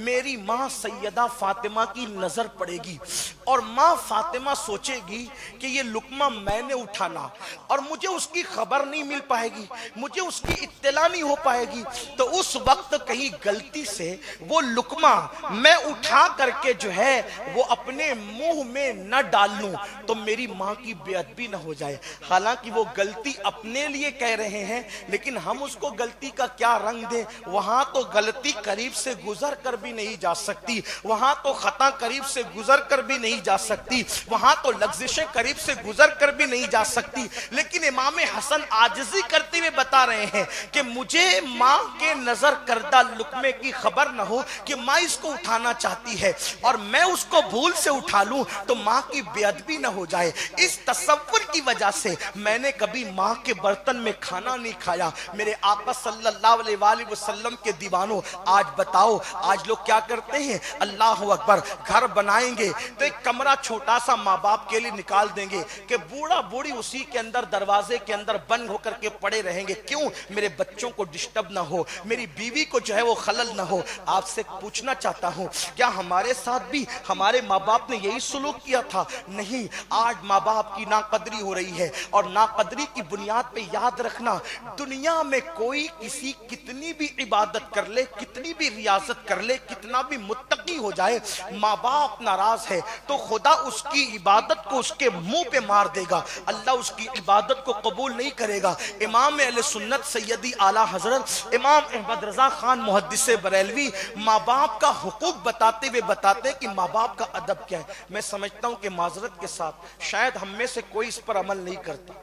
میری ماں سیدہ فاطمہ کی نظر پڑے گی اور ماں فاطمہ سوچے گی کہ یہ لقمہ میں نے اٹھانا اور مجھے اس کی خبر نہیں مل پائے گی، مجھے اس کی اطلاع نہیں ہو پائے گی. تو اس وقت کہیں غلطی سے وہ لقمہ میں اٹھا کر کے جو ہے وہ اپنے منہ میں نہ ڈال لوں تو میری ماں کی بے ادبی نہ ہو جائے. حالانکہ وہ غلطی اپنے لیے کہہ رہے ہیں لیکن ہم اس کو غلطی کا کیا رنگ دیں؟ وہاں تو غلطی قریب سے گزر کر بھی نہیں جا سکتی، وہاں تو خطا قریب سے گزر کر بھی نہیں جا سکتی، وہاں تو لغزشیں قریب سے گزر کر بھی نہیں جا سکتی. لیکن امام حسن عاجزی کرتے ہوئے بتا رہے ہیں کہ مجھے ماں کے نظر کردہ لقمے کی خبر نہ ہو کہ ماں اس کو اٹھانا چاہتی ہے اور میں اس کو بھول سے اٹھا لوں تو ماں کی بے ادبی نہ ہو جائے. اس تصور کی وجہ سے میں نے کبھی ماں کے برتن میں کھانا نہیں کھایا. میرے آقا صلی اللہ علیہ وآلہ وسلم کے دیوانوں آج بتاؤ آج لوگ کیا کرتے ہیں؟ اللہ اکبر، گھر بنائیں گے تو ایک کمرہ چھوٹا سا ماں باپ کے لیے نکال دیں گے کہ بوڑھا بوڑھی اسی کے اندر دروازے کے اندر بند ہو کر کے پڑے رہیں گے. کیوں؟ میرے بچوں کو ڈسٹرب نہ ہو، میری بیوی کو جو ہے وہ خلل نہ ہو. آپ سے پوچھنا چاہتا ہوں کیا ہمارے ساتھ بھی ہمارے ماں باپ نے یہی سلوک کیا تھا؟ نہیں. آج ماں باپ کی ناقدری ہو رہی ہے اور ناقدری کی بنیاد پہ یاد رکھنا دنیا میں کوئی کسی کتنی بھی عبادت کر لے، کتنی بھی ریاضت کر لے، کتنا بھی متقی ہو جائے، ماں باپ ناراض ہے تو خدا اس کی عبادت کو اس کے منہ پہ مار دے گا، اللہ اس کی عبادت کو قبول نہیں کرے گا. امام اہل سنت سیدی اعلیٰ حضرت امام احمد رضا خان محدث بریلوی ماں باپ کا حقوق بتاتے ہوئے بتاتے ہیں کہ ماں باپ کا ادب کیا ہے. میں سمجھتا ہوں کہ معذرت کے ساتھ شاید ہم میں سے کوئی اس پر عمل نہیں کرتا.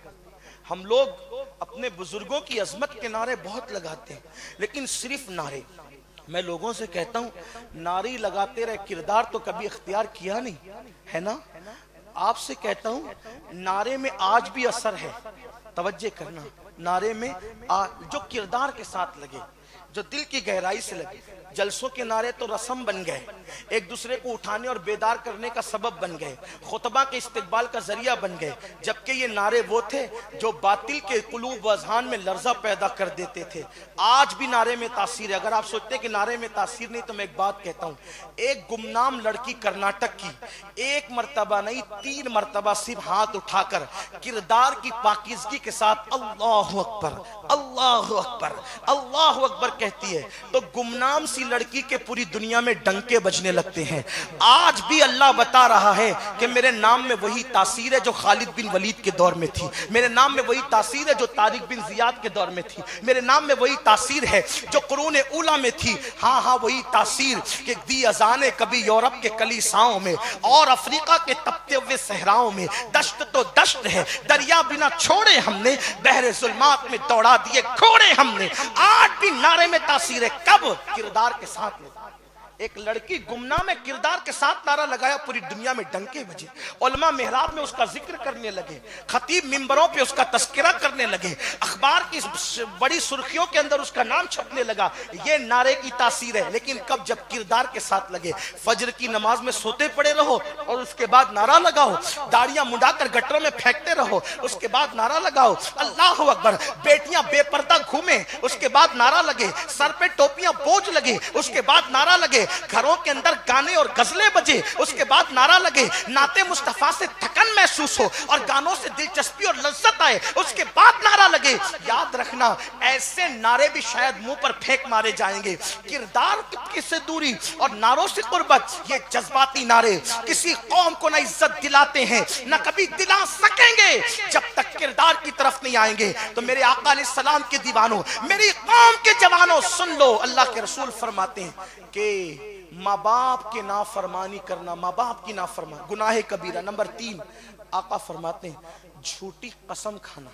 ہم لوگ اپنے بزرگوں کی عظمت کے نعرے بہت لگاتے ہیں لیکن صرف نعرے، میں لوگوں سے کہتا ہوں نعرے لگاتے رہے، کردار تو کبھی اختیار کیا نہیں ہے نا. آپ سے کہتا ہوں نعرے میں آج بھی اثر ہے، توجہ کرنا. نعرے میں جو کردار کے ساتھ لگے، جو دل کی گہرائی سے لگے. جلسوں کے نعرے تو رسم بن گئے، ایک دوسرے کو اٹھانے اور بیدار کرنے کا سبب بن گئے، خطبہ کے استقبال کا ذریعہ بن گئے. جبکہ یہ نعرے وہ تھے جو باطل کے قلوب و اذہان میں لرزہ پیدا کر دیتے تھے. آج بھی نعرے میں تاثیر ہے. اگر آپ سوچتے ہیں کہ نعرے میں تاثیر نہیں تو میں ایک بات کہتا ہوں. ایک گمنام لڑکی کرناٹک کی ایک مرتبہ نہیں 3 مرتبہ صرف ہاتھ اٹھا کر کردار کی پاکیزگی کے ساتھ اللہ اکبر اللہ اکبر اللہ اکبر کہتی ہے تو گمنام سی لڑکی کے پوری دنیا میں ڈنکے بجنے لگتے ہیں. آج بھی اللہ بتا رہا ہے کہ میرے نام میں وہی تاثیر ہے جو خالد بن ولید کے دور میں تھی، میرے نام میں وہی تاثیر ہے جو طارق بن زیاد کے دور میں تھی، میرے نام میں وہی تاثیر ہے جو قرون اولیٰ میں تھی. ہاں وہی تاثیر کہ دی اذانیں کبھی یورپ کے کلیساؤں میں اور افریقہ کے تپتے ہوئے صحراؤں میں. دشت تو دشت ہے، دریا بنا چھوڑے ہم نے، بحر ظلمات میں دوڑا دیے کھوڑے ہم نے. آج بھی نعرے میں تاثیر ہے. کب؟ کردار کے ساتھ میں. ایک لڑکی گمنام کردار کے ساتھ نعرہ لگایا، پوری دنیا میں ڈنکے بجے. علماء محراب میں اس کا ذکر کرنے لگے، خطیب منبروں پہ اس کا تذکرہ کرنے لگے، اخبار کی بڑی سرخیوں کے اندر اس کا نام چھپنے لگا. یہ نعرے کی تاثیر ہے. لیکن کب؟ جب کردار کے ساتھ لگے. فجر کی نماز میں سوتے پڑے رہو اور اس کے بعد نعرہ لگاؤ، داڑیاں منڈا کر گٹروں میں پھینکتے رہو، اس کے بعد نعرہ لگاؤ اللہ اکبر. بیٹیاں بے پردہ گھومیں، اس کے بعد نعرہ لگے. سر پہ ٹوپیاں بوجھ لگے، اس کے بعد نعرہ لگے. گھروں کے اندر گانے اور غزلیں بجے، اس کے بعد نعرہ لگے. نعت مصطفیٰ سے تھکن محسوس ہو اور گانوں سے دلچسپی اور لذت آئے، اس کے بعد نعرہ لگے. یاد رکھنا ایسے نعرے بھی شاید منہ پر پھینک مارے جائیں گے. کردار کی سے دوری اور نعروں سے قربت، یہ جذباتی نعرے کسی قوم کو نہ عزت دلاتے ہیں نہ کبھی دلا سکیں گے جب تک کردار کی طرف نہیں آئیں گے. تو میرے آقا علیہ السلام کے دیوانوں، میری قوم کے جوانوں سن لو. اللہ کے رسول فرماتے ہیں کہ ماں باپ کے نافرمانی کرنا، ماں باپ کی نافرمانی گناہ کبیرہ. نمبر 3 آقا فرماتے ہیں جھوٹی قسم کھانا.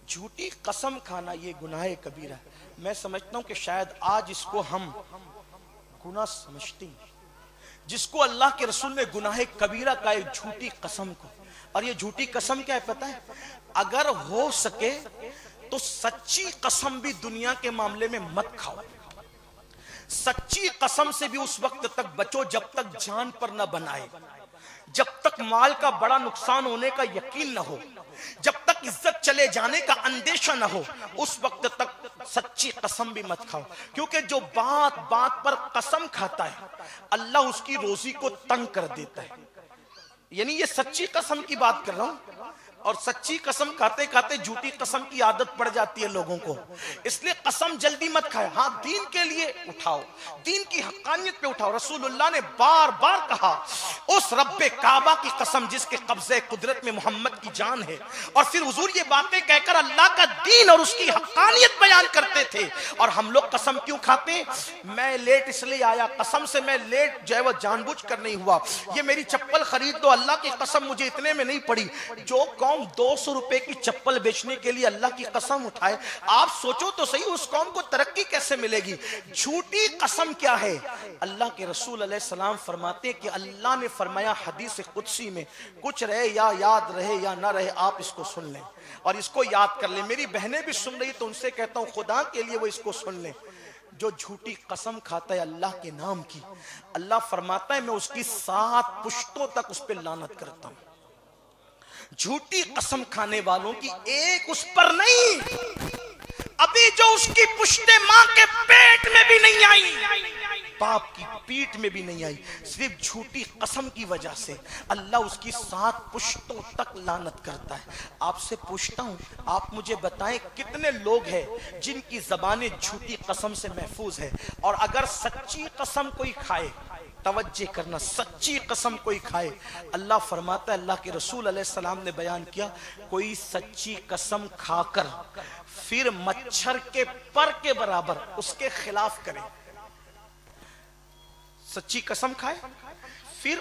جھوٹی قسم کھانا یہ گناہ کبیرہ. میں سمجھتا ہوں کہ شاید آج اس کو ہم گناہ سمجھتے ہیں، جس کو اللہ کے رسول نے گناہ کبیرہ کہا ہے جھوٹی قسم کو. اور یہ جھوٹی قسم کیا ہے پتہ ہے؟ اگر ہو سکے تو سچی قسم بھی دنیا کے معاملے میں مت کھاؤ. سچی قسم سے بھی اس وقت تک بچو جب تک جان پر نہ بنائے، جب تک مال کا بڑا نقصان ہونے کا یقین نہ ہو، جب تک عزت چلے جانے کا اندیشہ نہ ہو، اس وقت تک سچی قسم بھی مت کھاؤ. کیونکہ جو بات بات پر قسم کھاتا ہے اللہ اس کی روزی کو تنگ کر دیتا ہے. یعنی یہ سچی قسم کی بات کر رہا ہوں. اور سچی قسم کھاتے کھاتے جھوٹی قسم کی عادت پڑ جاتی ہے لوگوں کو. اس لیے قسم جلدی مت کھائے. ہاں دین کے لیے اٹھاؤ، دین کی حقانیت پہ اٹھاؤ. رسول اللہ نے بار بار کہا اس رب کعبہ کی قسم جس کے قبضے قدرت میں محمد کی جان ہے. اور پھر حضور یہ باتیں کہہ کر اللہ کا دین اور اس کی حقانیت بیان کرتے تھے. اور ہم لوگ قسم کیوں کھاتے ہیں؟ میں لیٹ اس لیے آیا، قسم سے میں لیٹ جو ہے وہ جان بوجھ کر نہیں ہوا. یہ میری چپل خرید دو، اللہ کی قسم مجھے اتنے میں نہیں پڑی. جو قوم 200 روپے کی چپل بیچنے کے لیے اللہ کی قسم اٹھائے، آپ سوچو تو صحیح اس قوم کو ترقی کیسے ملے گی؟ جھوٹی قسم کیا ہے؟ اللہ کے رسول علیہ السلام فرماتے ہیں کہ اللہ نے فرمایا حدیث قدسی میں، کچھ رہے یا یاد رہے یا نہ رہے آپ اس کو سن لیں اور اس کو یاد کر لیں. میری بہنیں بھی سن رہی تو ان سے کہتا ہوں خدا کے لیے وہ اس کو سن لیں. جو جھوٹی قسم کھاتا ہے اللہ کے نام کی، اللہ فرماتا ہے میں اس کی 7 پشتوں تک اس پہ لعنت کرتا ہوں. جھوٹی قسم کھانے والوں کی ایک اس پر نہیں، ابھی جو اس کی پشتے ماں کے پیٹ میں بھی نہیں آئی، باپ کی پیٹ میں بھی نہیں آئی، صرف جھوٹی قسم کی وجہ سے اللہ اس کی 7 پشتوں تک لعنت کرتا ہے. آپ سے پوچھتا ہوں، آپ مجھے بتائیں کتنے لوگ ہیں جن کی زبانیں جھوٹی قسم سے محفوظ ہے؟ اور اگر سچی قسم کوئی کھائے، توجہ کرنا، سچی قسم کوئی کھائے، اللہ فرماتا ہے، اللہ کے رسول علیہ السلام نے بیان کیا، کوئی سچی قسم کھا کر پھر مچھر کے پر کے برابر اس کے خلاف کرے. سچی قسم کھائے پھر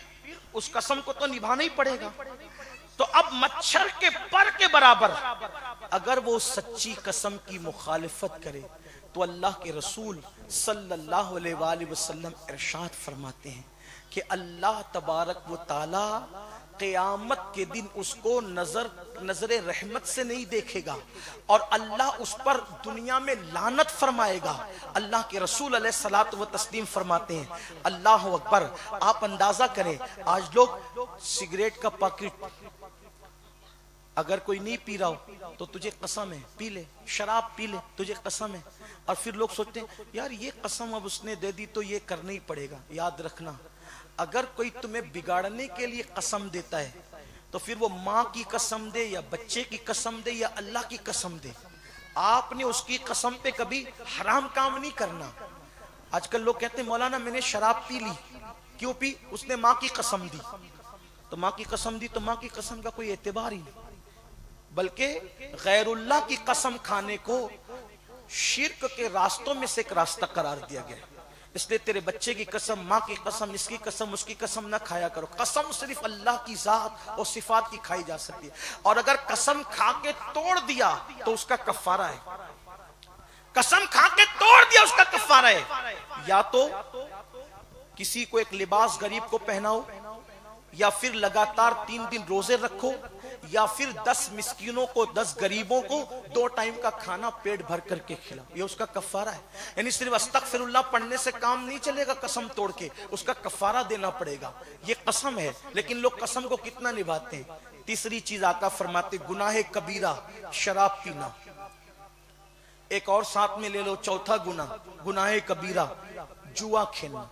اس قسم کو تو نبھانا ہی پڑے گا. تو اب مچھر کے پر کے برابر اگر وہ سچی قسم کی مخالفت کرے تو اللہ کے رسول صلی اللہ علیہ وآلہ وسلم ارشاد فرماتے ہیں کہ اللہ تبارک و تعالی قیامت کے دن اس کو نظر رحمت سے نہیں دیکھے گا اور اللہ اس پر دنیا میں لعنت فرمائے گا۔ اللہ کے رسول علیہ الصلوۃ والتسلیم فرماتے ہیں، اللہ اکبر، آپ اندازہ کریں آج لوگ سگریٹ کا پاکٹ اگر کوئی نہیں پی رہا ہو تو تجھے قسم ہے پی لے، شراب پی لے تجھے قسم ہے، اور پھر لوگ سوچتے ہیں یار یہ قسم اب اس نے دے دی تو یہ کرنا ہی پڑے گا۔ یاد رکھنا، اگر کوئی تمہیں بگاڑنے کے لیے قسم دیتا ہے تو پھر وہ ماں کی قسم دے یا بچے کی قسم دے یا اللہ کی قسم دے، آپ نے اس کی قسم پہ کبھی حرام کام نہیں کرنا۔ آج کل لوگ کہتے ہیں مولانا میں نے شراب پی لی، کیوں پی؟ اس نے ماں کی قسم دی، تو ماں کی قسم دی تو ماں کی قسم کا کوئی اعتبار ہی نہیں، بلکہ غیر اللہ کی قسم کھانے کو شرک کے راستوں میں سے ایک راستہ قرار دیا گیا ہے۔ اس لیے تیرے بچے کی قسم، ماں کی قسم، اس کی قسم، اس کی قسم نہ کھایا کرو۔ قسم صرف اللہ کی ذات اور صفات کی کھائی جا سکتی ہے، اور اگر قسم کھا کے توڑ دیا تو اس کا کفارہ ہے۔ قسم کھا کے توڑ دیا اس کا کفارہ ہے، یا تو کسی کو ایک لباس غریب کو پہناؤ، یا پھر لگاتار 3 دن روزے رکھو، یا پھر 10 مسکینوں کو، 10 غریبوں کو 2 ٹائم کا کھانا پیٹ بھر کر کے کھلاؤ، یہ اس کا کفارہ ہے۔ یعنی صرف استغفر اللہ پڑھنے سے کام نہیں چلے گا، قسم توڑ کے اس کا کفارہ دینا پڑے گا۔ یہ قسم ہے، لیکن لوگ قسم کو کتنا نبھاتے ہیں۔ تیسری چیز آقا فرماتے گناہ کبیرہ شراب پینا، ایک اور ساتھ میں لے لو چوتھا گناہ کبیرہ جوا کھیلنا۔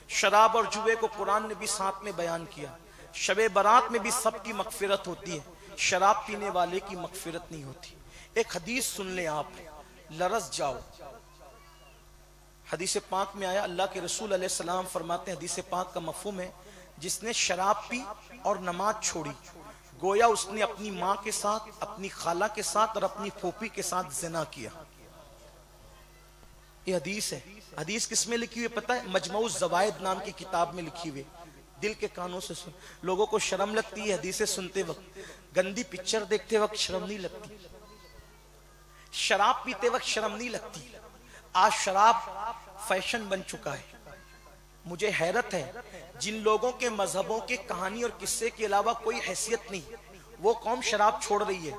شراب اور جوے کو قرآن نے بھی ساتھ میں بیان کیا۔ شب برات میں بھی سب کی مغفرت ہوتی ہے، شراب پینے والے کی مغفرت نہیں ہوتی۔ ایک حدیث سن لیں آپ، لرز جاؤ۔ حدیث پاک میں آیا، اللہ کے رسول علیہ السلام فرماتے ہیں، حدیث پاک کا مفہوم ہے جس نے شراب پی اور نماز چھوڑی گویا اس نے اپنی ماں کے ساتھ، اپنی خالہ کے ساتھ اور اپنی پھوپھی کے ساتھ زنا کیا۔ یہ حدیث ہے۔ حدیث کس میں لکھی ہوئی پتہ ہے؟ مجموع الزوائد نام کی کتاب میں لکھی ہوئی۔ دل کے کانوں سے سن۔ لوگوں کو شرم لگتی ہے حدیثیں سنتے وقت، گندی پکچر دیکھتے وقت شرم نہیں لگتی، شراب پیتے وقت شرم نہیں لگتی۔ آج شراب فیشن بن چکا ہے۔ مجھے حیرت ہے جن لوگوں کے مذہبوں کے کہانی اور قصے کے علاوہ کوئی حیثیت نہیں، وہ قوم شراب چھوڑ رہی ہے،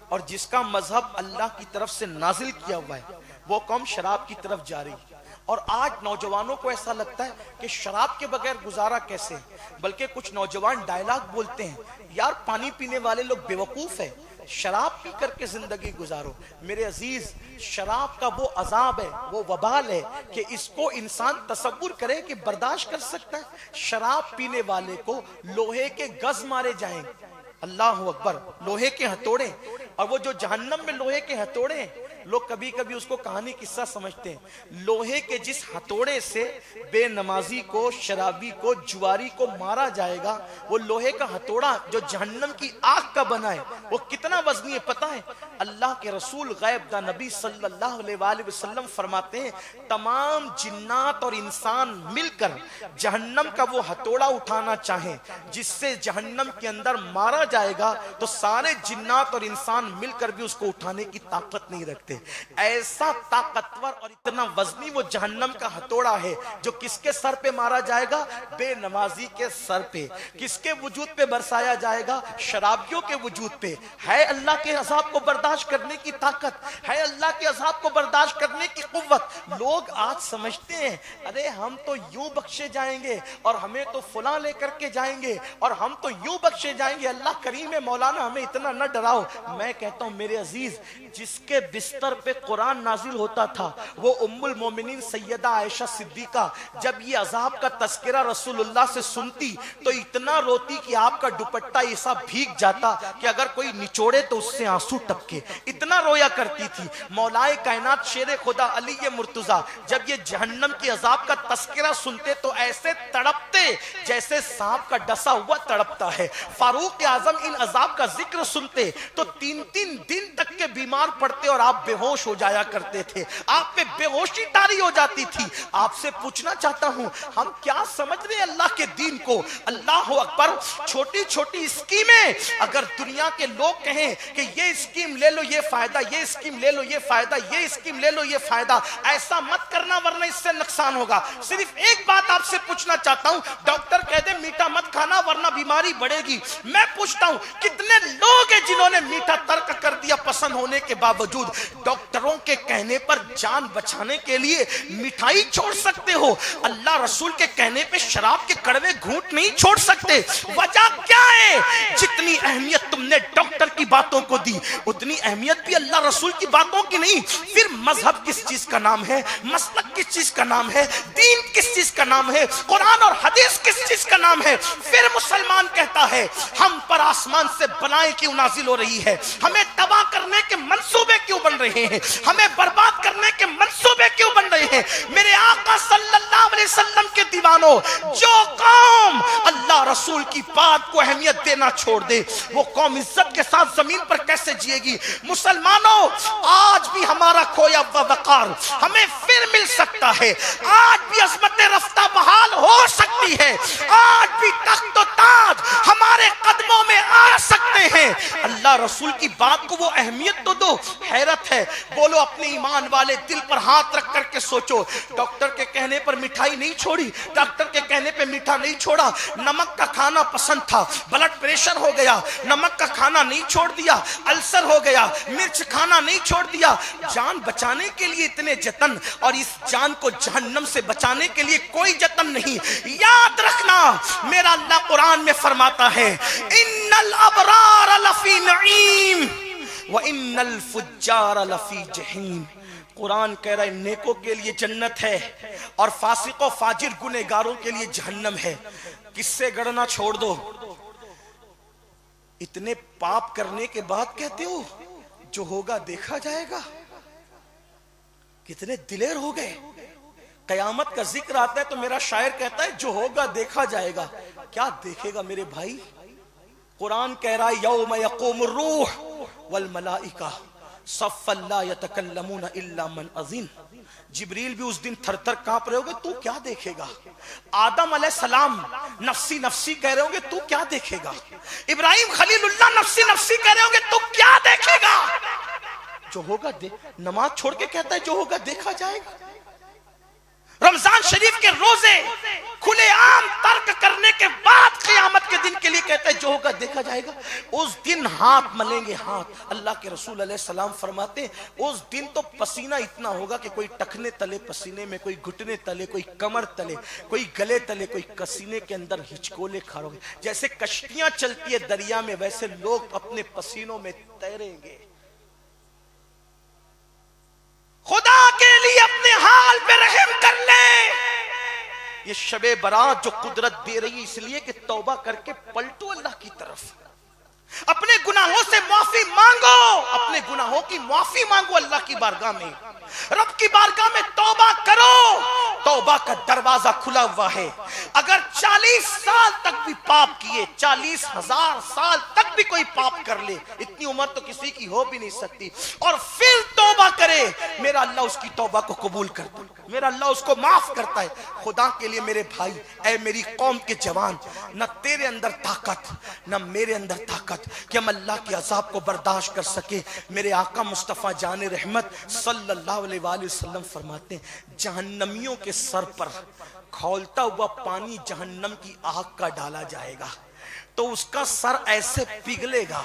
اور جس کا مذہب اللہ کی طرف سے نازل کیا ہوا ہے وہ قوم شراب کی طرف جا رہی ہے۔ اور آج نوجوانوں کو ایسا لگتا ہے کہ شراب کے بغیر گزارا کیسے، بلکہ کچھ نوجوان ڈائلاگ بولتے ہیں، یار پانی پینے والے لوگ بیوقوف ہیں، شراب پی کر کے زندگی گزارو۔ میرے عزیز، شراب کا وہ عذاب ہے، وہ وبال ہے کہ اس کو انسان تصور کرے کہ برداشت کر سکتا ہے۔ شراب پینے والے کو لوہے کے گز مارے جائیں، اللہ اکبر، لوہے کے ہتھوڑے، اور وہ جو جہنم میں لوہے کے ہتھوڑے ہیں، لوگ کبھی کبھی اس کو کہانی قصہ سمجھتے ہیں۔ لوہے کے جس ہتھوڑے سے بے نمازی کو، شرابی کو، جواری کو مارا جائے گا، وہ لوہے کا ہتھوڑا جو جہنم کی آگ کا بنا ہے، وہ کتنا وزنی ہے پتہ ہے؟ اللہ کے رسول غیب دا نبی صلی اللہ علیہ وآلہ وسلم فرماتے ہیں، تمام جنات اور انسان مل کر جہنم کا وہ ہتھوڑا اٹھانا چاہیں جس سے جہنم کے اندر مارا جائے گا، تو سارے جنات اور انسان مل کر بھی اس کو اٹھانے کی طاقت نہیں رکھتے۔ ایسا طاقتور اور اتنا وزنی وہ جہنم کا ہتھوڑا ہے، جو کس کے سر پہ مارا جائے گا؟ بے نمازی کے سر پہ۔ کس کے وجود پہ برسایا جائے گا؟ شرابیوں کے وجود پہ۔ ہے اللہ کے عذاب کو برداشت کرنے کی طاقت، ہے اللہ کے عذاب کو برداشت کرنے کی قوت۔ لوگ آج سمجھتے ہیں ارے ہم تو یوں بخشے جائیں گے، اور ہمیں تو فلاں لے کر کے جائیں گے، اور ہم تو یوں بخشے جائیں گے، اللہ کریم ہے، مولانا ہمیں اتنا نہ ڈراؤ۔ میں کہتا ہوں میرے عزیز، جس کے بستر پہ قرآن نازل ہوتا تھا وہ ام المومنین سیدہ عائشہ صدیقہ، جب یہ عذاب کا تذکرہ رسول اللہ سے سنتی تو اتنا روتی کہ آپ کا دوپٹہ ایسا بھیگ جاتا کہ اگر کوئی نچوڑے تو اس سے آنسو ٹپکے، اتنا رویا کرتی تھی۔ مولا کائنات شیر خدا علی مرتضی جب یہ جہنم کی عذاب کا تذکرہ سنتے تو ایسے تڑپتے جیسے سانپ کا ڈسا ہوا تڑپتا ہے۔ فاروق اعظم ان عذاب کا ذکر سنتے تو 3 دن تک کے بیمار پڑتے اور آپ بے ہوش ہو جایا کرتے تھے, آپ پہ بے ہوشی طاری ہو جاتی تھی. آپ سے پوچھنا چاہتا ہوں, ہم کیا سمجھ رہے ہیں اللہ کے دین کو؟ اللہ اکبر. چھوٹی چھوٹی اسکیمیں اگر دنیا کے لوگ کہیں کہ یہ اسکیم لے لو یہ فائدہ, یہ اسکیم لے لو یہ فائدہ, یہ اسکیم لے لو یہ فائدہ, ایسا مت کرنا ورنہ اس سے نقصان ہوگا. صرف ایک بات آپ سے پوچھنا چاہتا ہوں, ڈاکٹر کہہ دے میٹھا مت کھانا ورنہ بیماری بڑھے گی. میں پوچھتا ہوں کتنے لوگ ہیں جنہوں نے میٹھا ترک کر دیا پسند ہونے کے باوجود؟ ڈاکٹروں کے کہنے پر جان بچانے کے لیے مٹھائی چھوڑ سکتے ہو, اللہ رسول کے کہنے پہ شراب کے کڑوے گھونٹ نہیں چھوڑ سکتے. وجہ کیا ہے؟ جتنی اہمیت تم نے ڈاکٹر کی باتوں کو دی اتنی اہمیت بھی اللہ رسول کی باتوں کی نہیں. پھر مذہب کس چیز کا نام ہے؟ مسلک کس چیز کا نام ہے؟ دین کس چیز کا نام ہے؟ قرآن اور حدیث کس چیز کا نام ہے؟ پھر مسلمان کہتا ہے ہم پر آسمان سے بلائیں کیوں نازل ہو رہی ہے, ہمیں تباہ کرنے کے منصوبے کیوں بن رہے ہیں, ہمیں برباد کرنے کے منصوبے کیوں بن رہے ہیں؟ میرے آقا صلی اللہ علیہ وسلم کے دیوانوں, جو قوم اللہ رسول کی بات کو اہمیت دینا چھوڑ دے وہ قوم عزت کے ساتھ زمین پر کیسے جیے گی؟ مسلمانوں, آج بھی ہمارا کھویا وقار ہمیں پھر مل سکتا ہے, آج بھی عظمت رفتہ بحال ہو سکتی ہے, آج بھی تخت و تاج ہمارے قدموں میں آ سکتے ہیں. اللہ رسول کی بات کو وہ اہمیت تو دو. حیرت ہے, بولو اپنے ایمان والے دل پر ہاتھ رکھ کر کے سوچو, ڈاکٹر کے کہنے پر مٹھائی نہیں چھوڑی, ڈاکٹر کے کہنے پہ میٹھا نہیں چھوڑا, نمک کا کھانا پسند تھا, بلڈ پریشر ہو گیا, نمک کا کھانا نہیں چھوڑ دیا, السر ہو گیا, مرچ کھانا نہیں چھوڑ دیا. جان بچانے کے لیے اتنے جتن, اور اس جان کو جہنم سے بچانے کے لیے کوئی جتن نہیں. یاد رکھنا, میرا اللہ قرآن میں فرماتا ہے ان الابرار لفی نعیم وان الفجار لفی جحیم. قرآن کہہ رہا ہے نیکوں کے لیے جنت ہے اور فاسق و فاجر گنہگاروں کے لیے جہنم ہے. کس سے گڑنا چھوڑ دو. اتنے پاپ کرنے کے بعد کہتے ہو جو ہوگا دیکھا جائے گا. کتنے دلیر ہو گئے. قیامت کا ذکر آتا ہے تو میرا شاعر کہتا ہے جو ہوگا دیکھا جائے گا. کیا دیکھے گا میرے بھائی؟ قرآن کہہ رہا ہے یوم یقوم الروح والملائکہ صفا لا یتکلمون الا من اذن. جبریل بھی اس دن تھر تھر کانپ رہے ہوگے, تو کیا دیکھے گا؟ آدم علیہ السلام نفسی نفسی کہہ رہے ہوں گے, تو کیا دیکھے گا؟ ابراہیم خلیل اللہ نفسی نفسی کہہ رہے ہوں گے, تو کیا دیکھے گا؟ جو ہوگا نماز چھوڑ کے کہتا ہے جو ہوگا دیکھا جائے گا. رمضان شریف کے روزے کھلے عام ترک کرنے کے بعد قیامت کے دن کے لیے کہتا ہے جو ہوگا دیکھا جائے گا. اس دن ہاتھ ملیں گے ہاتھ. اللہ کے رسول علیہ السلام فرماتے اس دن تو پسینہ اتنا ہوگا کہ کوئی ٹخنے تلے پسینے میں, کوئی گھٹنے تلے, کوئی کمر تلے, کوئی گلے تلے, کوئی کسینے کے اندر ہچکولے کھڑے ہوں گے. جیسے کشتیاں چلتی ہے دریا میں ویسے لوگ اپنے پسینوں میں تیریں گے. خدا کے لیے اپنے حال پہ رحم کر لیں. یہ شب برات جو قدرت دے رہی ہے اس لیے کہ توبہ کر کے پلٹو اللہ کی طرف, اپنے گناہوں سے معافی مانگو, اپنے گناہوں کی معافی مانگو اللہ کی بارگاہ میں, رب کی بارگاہ میں توبہ کرو. توبہ کا دروازہ کھلا ہوا ہے. اگر 40 سال تک بھی پاپ کیے, 40,000 سال تک بھی کوئی پاپ کر لے, اتنی عمر تو کسی کی ہو بھی نہیں سکتی, اور پھر توبہ کرے, میرا اللہ اس کی توبہ کو قبول کرتا ہے, میرا اللہ اس کو معاف کرتا ہے. خدا کے لیے میرے بھائی, اے میری قوم کے جوان, نہ تیرے اندر طاقت نہ میرے اندر طاقت کہ ہم اللہ کے عذاب کو برداشت کر سکے. میرے آقا مصطفیٰ جان رحمت صلی اللہ علیہ وآلہ وسلم فرماتے ہیں جہنمیوں کے سر پر کھولتا ہوا پانی جہنم کی آگ کا ڈالا جائے گا تو اس کا سر ایسے پگھلے گا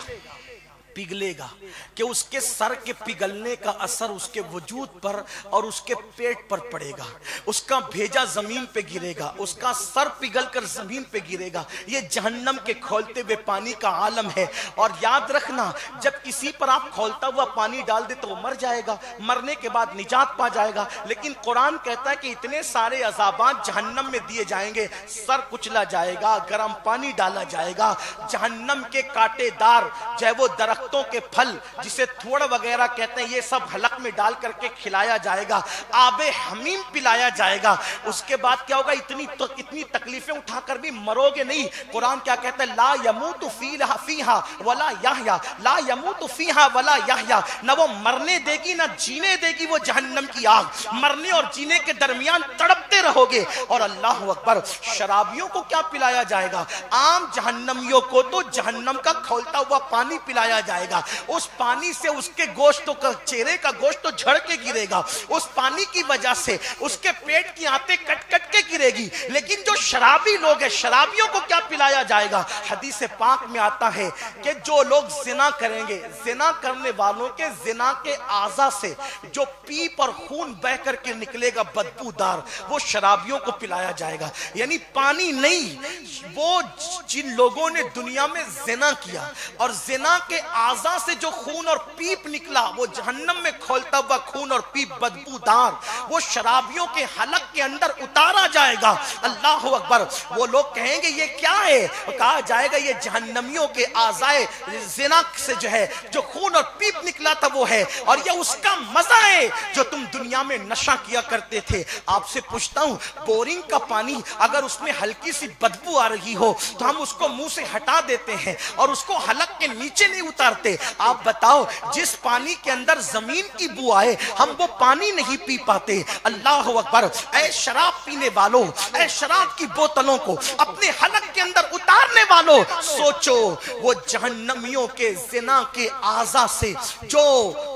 کہ اس کے سر کے پگھلنے کا اثر اس کے وجود پر اور اس کے پیٹ پر پڑے گا. اس کا بھیجا زمین پہ گرے گا, اس کا سر پگھل کر زمین پہ گرے گا. یہ جہنم کے کھولتے ہوئے پانی کا عالم ہے. اور یاد رکھنا, جب کسی پر آپ کھولتا ہوا پانی ڈال دے تو وہ مر جائے گا, مرنے کے بعد نجات پا جائے گا. لیکن قرآن کہتا ہے کہ اتنے سارے عذابات جہنم میں دیے جائیں گے, سر کچلا جائے گا, گرم پانی ڈالا جائے گا, جہنم کے کانٹے دار چاہے وہ درخت درختوں کے پھل جسے تھوڑ وغیرہ کہتے ہیں یہ سب حلق میں ڈال کر کے کھلایا جائے گا, آب حمیم پلایا جائے گا. اس کے بعد کیا ہوگا؟ اتنی تکلیفیں اٹھا کر بھی مرو گے نہیں. قرآن کیا کہتا ہے؟ لا یموت فیہا ولا یحیا, لا یموت فیہا ولا یحیا. نہ وہ مرنے دے گی نہ جینے دے گی وہ جہنم کی آگ. مرنے اور جینے کے درمیان تڑپتے رہو گے. اور اللہ اکبر, شرابیوں کو کیا پلایا جائے گا؟ عام جہنمیوں کو تو جہنم کا کھولتا ہوا پانی پلایا جائے گا. اس پانی سے اس کے گوشت کا, چہرے کا گوشت تو جھڑ کے گرے گا. اس پانی کی وجہ سے اس کے پیٹ کی آنتیں کٹ کٹ کے گرے گی. لیکن جو شرابی لوگ ہیں, شرابیوں کو کیا پلایا جائے گا؟ حدیث پاک میں آتا ہے کہ جو لوگ زنا کریں گے, زنا کرنے والوں کے زنا کے اعضاء سے جو پیپ اور خون بہ کر کے نکلے گا بدبودار, وہ شرابیوں کو پلایا جائے گا. یعنی پانی نہیں, وہ جن لوگوں نے دنیا میں زنا کیا اور زنا کے اعضاء سے جو خون اور پیپ نکلا, وہ جہنم میں کھولتا ہوا خون اور پیپ بدبودار, وہ شرابیوں کے حلق کے اندر اتارا جائے گا. اللہ اکبر. وہ لوگ کہیں گے یہ کیا ہے؟ کہا جائے گا یہ جہنمیوں کے اعضائے زنا سے جو ہے جو خون اور پیپ نکلا تھا وہ ہے, اور یہ اس کا مزہ ہے جو تم دنیا میں نشہ کیا کرتے تھے. آپ سے پوچھتا ہوں, بورنگ کا پانی اگر اس میں ہلکی سی بدبو آ رہی ہو تو ہم اس کو منہ سے ہٹا دیتے ہیں اور اس کو حلق کے نیچے نہیں اتارتے. آپ بتاؤ, جس پانی کے اندر زمین کی بو آئے ہم وہ پانی نہیں پی پاتے. اللہ اکبر. اے شراب پینے والوں, اے شراب کی بوتلوں کو اپنے حلق کے اندر اتارنے والوں, سوچو وہ جہنمیوں کے زنا کے اعضاء سے جو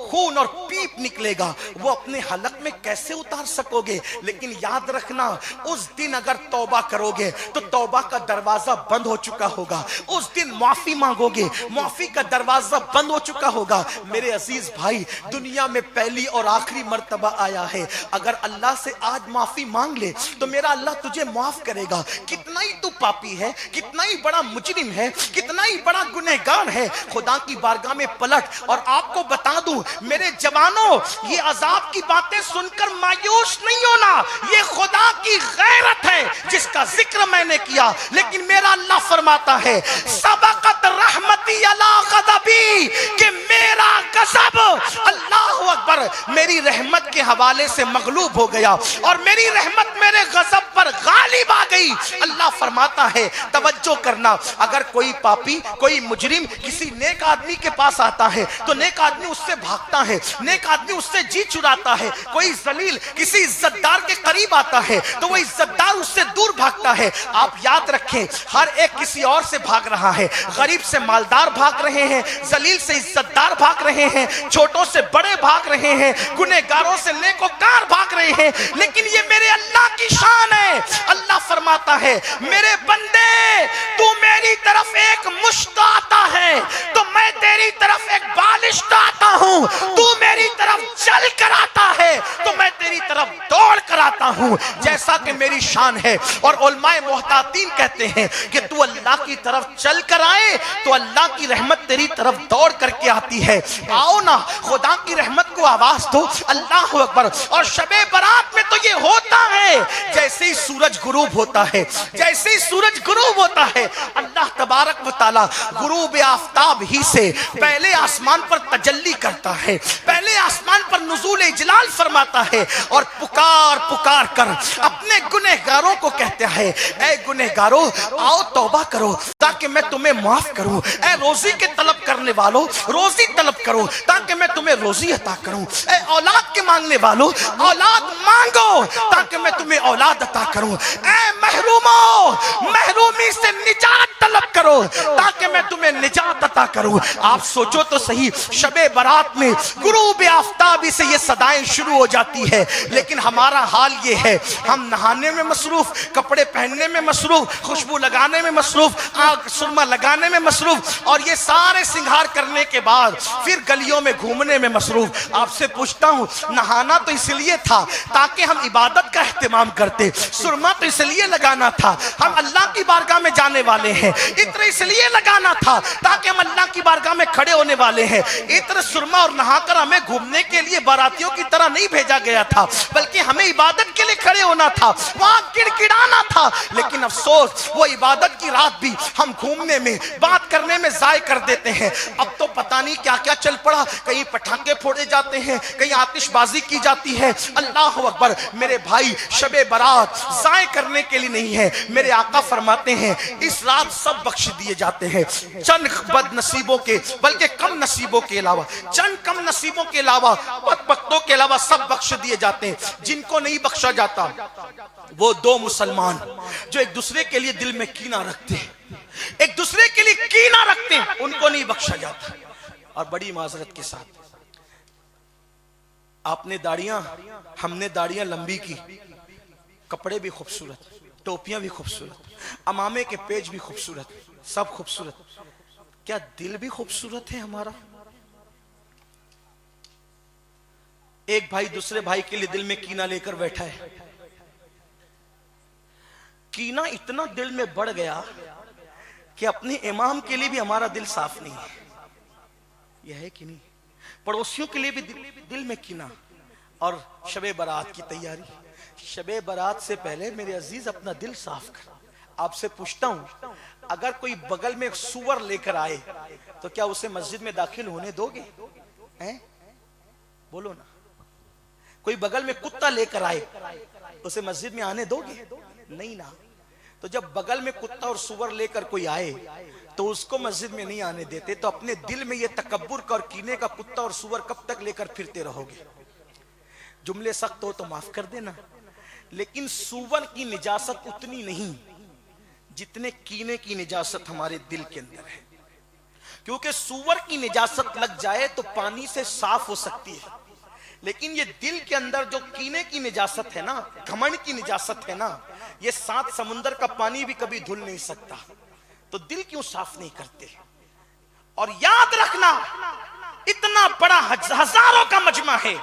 خون اور پیپ نکلے گا وہ اپنے حلق میں کیسے اتار سکو گے؟ لیکن یاد رکھنا, اس دن اگر توبہ کرو گے تو توبہ کا دروازہ بند ہو چکا ہوگا. اس دن معافی مانگو گے, معافی کا دروازہ بند ہو چکا ہوگا. میرے عزیز بھائی, دنیا میں پہلی اور آخری مرتبہ آیا ہے. اگر اللہ سے آج معافی مانگ لے تو میرا اللہ تجھے معاف کرے گا. کتنا ہی تو پاپی ہے, کتنا ہی بڑا مجرم ہے, کتنا ہی بڑا گنہگار ہے. خدا کی بارگاہ میں پلٹ. اور آپ کو بتا دوں میرے جوانوں, یہ عذاب کی باتیں سن کر مایوس نہیں ہونا. یہ خدا کی غیرت ہے جس کا ذکر میں نے کیا. لیکن میرا اللہ فرماتا ہے سبقت رحمتی علی غضبی, کہ میرا غضب, اللہ اکبر, میری رحمت کے حوالے سے مغلوب ہو گیا اور میری رحمت میرے غضب پر غالب آ گئی. اللہ فرماتا ہے توجہ کرنا, اگر کوئی پاپی, کوئی مجرم کسی نیک آدمی کے پاس آتا ہے تو نیک آدمی اس سے بھاگتا ہے, نیک آدمی اس سے جی چراتا ہے. کوئی ذلیل کسی عزتدار کے قریب آتا ہے تو وہ عزتدار اس سے دور بھاگتا ہے. آپ یاد رکھیں, ہر ایک کسی اور سے بھاگ رہا ہے. غریب سے مالدار بھاگ رہے ہیں, ذلیل سے عزتدار بھاگ رہے ہیں, چھوٹوں سے بڑے بھاگ رہے ہیں, گنہگاروں سے نیکوکار بھاگ رہے ہیں. لیکن یہ میرے اللہ کی شان ہے. اللہ فرماتا ہے میرے بندے, تو میری طرف ایک مشت آتا ہے تو میں تیری طرف ایک بالشت آتا ہوں. تو میری طرف چل کر آتا ہے تو میں تیری طرف دوڑ کر آتا ہوں, جیسا کہ میری شان ہے. اور علماء محتاطین کہتے ہیں کہ تو اللہ کی طرف چل کر آئے تو اللہ کی رحمت تیری طرف دوڑ کر کے آتی ہے. آؤ نا, خدا کی رحمت کو آواز دو, اللہ اکبر. اور شب برات میں تو یہ ہوتا ہے جیسے ہی سورج غروب ہوتا ہے, جیسے ہی سورج غروب ہوتا ہے, اللہ تبارک و تعالی غروب آفتاب ہی سے پہلے آسمان پر تجلی کرتا ہے, پہلے آسمان پر نزول اجلال فرماتا ہے اور پکار پکار کر اپنے گنہگاروں کو کہتا ہے اے گنہگاروں آؤ توبہ کرو تاکہ میں تمہیں معاف کروں. اے روزی کے طلب کرنے والوں روزی طلب کرو تاکہ میں تمہیں روزی عطا کروں. اے اولاد کے مانگنے والوں اولاد مانگو تاکہ میں تمہیں اولاد عطا کروں. اے محروموں محرومی سے نجات طلب کرو تاکہ میں تمہیں نجات عطا کروں. آپ سوچو تو صحیح, شب برات میں غروب آفتابی سے یہ صدائیں شروع ہو جاتی ہے, لیکن ہمارا حال یہ ہے ہم نہانے میں مصروف, کپڑے پہننے میں مصروف, خوشبو لگانے میں مصروف, سرما لگانے میں مصروف, اور یہ سارے سنگھار کرنے کے بعد پھر گلیوں میں گھومنے میں مصروف. آپ سے پوچھتا ہوں, نہانا تو اس لیے تھا تاکہ ہم عبادت کا اہتمام کرتے, سرما تو اس لیے لگانا تھا ہم اللہ کی بارگاہ میں جانے والے ہیں, عطر اس لیے لگانا تھا تاکہ ہم اللہ کی بارگاہ میں کھڑے ہونے والے ہیں. عطر سرما اور نہا کر ہمیں گھومنے کے لیے باراتیوں کی طرح نہیں بھیجا گیا تھا, بلکہ ہمیں عبادت کے لیے کھڑے ہونا تھا, وہاں گڑگڑانا تھا. لیکن افسوس وہ عبادت کی رات بھی ہم گھومنے میں, بات کرنے میں ضائع کر دیتے ہیں. اب تو پتہ نہیں کیا کیا چل پڑا, کہیں پٹاخے پھوڑے جاتے ہیں, کہیں آتش بازی کی جاتی ہے. اللہ اکبر. میرے بھائی, شب برات ضائع کرنے کے لیے نہیں ہے. میرے آقا فرماتے ہیں اس رات سب بخش دیے جاتے ہیں, چند بد نصیبوں کے, بلکہ کم نصیبوں کے علاوہ, چند کم نصیبوں کے علاوہ, بدبختوں کے علاوہ سب بخش دیے جاتے ہیں. جن کو نہیں بخشا جاتا وہ دو مسلمان جو ایک دوسرے کے لیے دل میں کینہ رکھتے ہیں, ایک دوسرے کے لیے کینہ رکھتے ہیں, ان کو نہیں بخشا جاتا. اور بڑی معذرت کے ساتھ, آپ نے داڑیاں, ہم نے داڑیاں لمبی کی, کپڑے بھی خوبصورت, ٹوپیاں بھی خوبصورت, امامے کے پیج بھی خوبصورت, سب خوبصورت. کیا دل بھی خوبصورت ہے ہمارا؟ ایک بھائی دوسرے بھائی کے لیے دل میں کینہ لے کر بیٹھا ہے. کینہ اتنا دل میں بڑھ گیا کہ اپنے امام کے لیے بھی ہمارا دل صاف نہیں ہے. یہ ہے کہ نہیں؟ پڑوسیوں کے لیے بھی دل میں کینہ. اور شب برات کی تیاری, شب برات سے پہلے میرے عزیز اپنا دل صاف کر. آپ سے پوچھتا ہوں, اگر کوئی بغل میں سور لے کر آئے تو کیا اسے مسجد میں داخل ہونے دو گے؟ بولو نا. کوئی بغل میں کتا لے کر آئے اسے مسجد میں آنے دو گے؟ نہیں نا. تو جب بغل میں کتا اور سور لے کر کوئی آئے تو اس کو مسجد میں نہیں آنے دیتے, تو اپنے دل میں یہ تکبر کا اور کینے کا کتا اور سور کب تک لے کر پھرتے رہو گے؟ جملے سخت ہو تو معاف کر دینا, لیکن سور کی نجاست اتنی نہیں جتنے کینے کی نجاست ہمارے دل کے اندر ہے. کیونکہ سور کی نجاست لگ جائے تو پانی سے صاف ہو سکتی ہے, لیکن یہ دل کے اندر جو کینے کی نجاست ہے نا, گھمنڈ کی نجاست ہے نا, یہ 7 سمندر کا پانی بھی کبھی دھل نہیں سکتا. تو دل کیوں صاف نہیں کرتے؟ اور یاد رکھنا, اتنا بڑا ہزاروں کا مجمع ہے,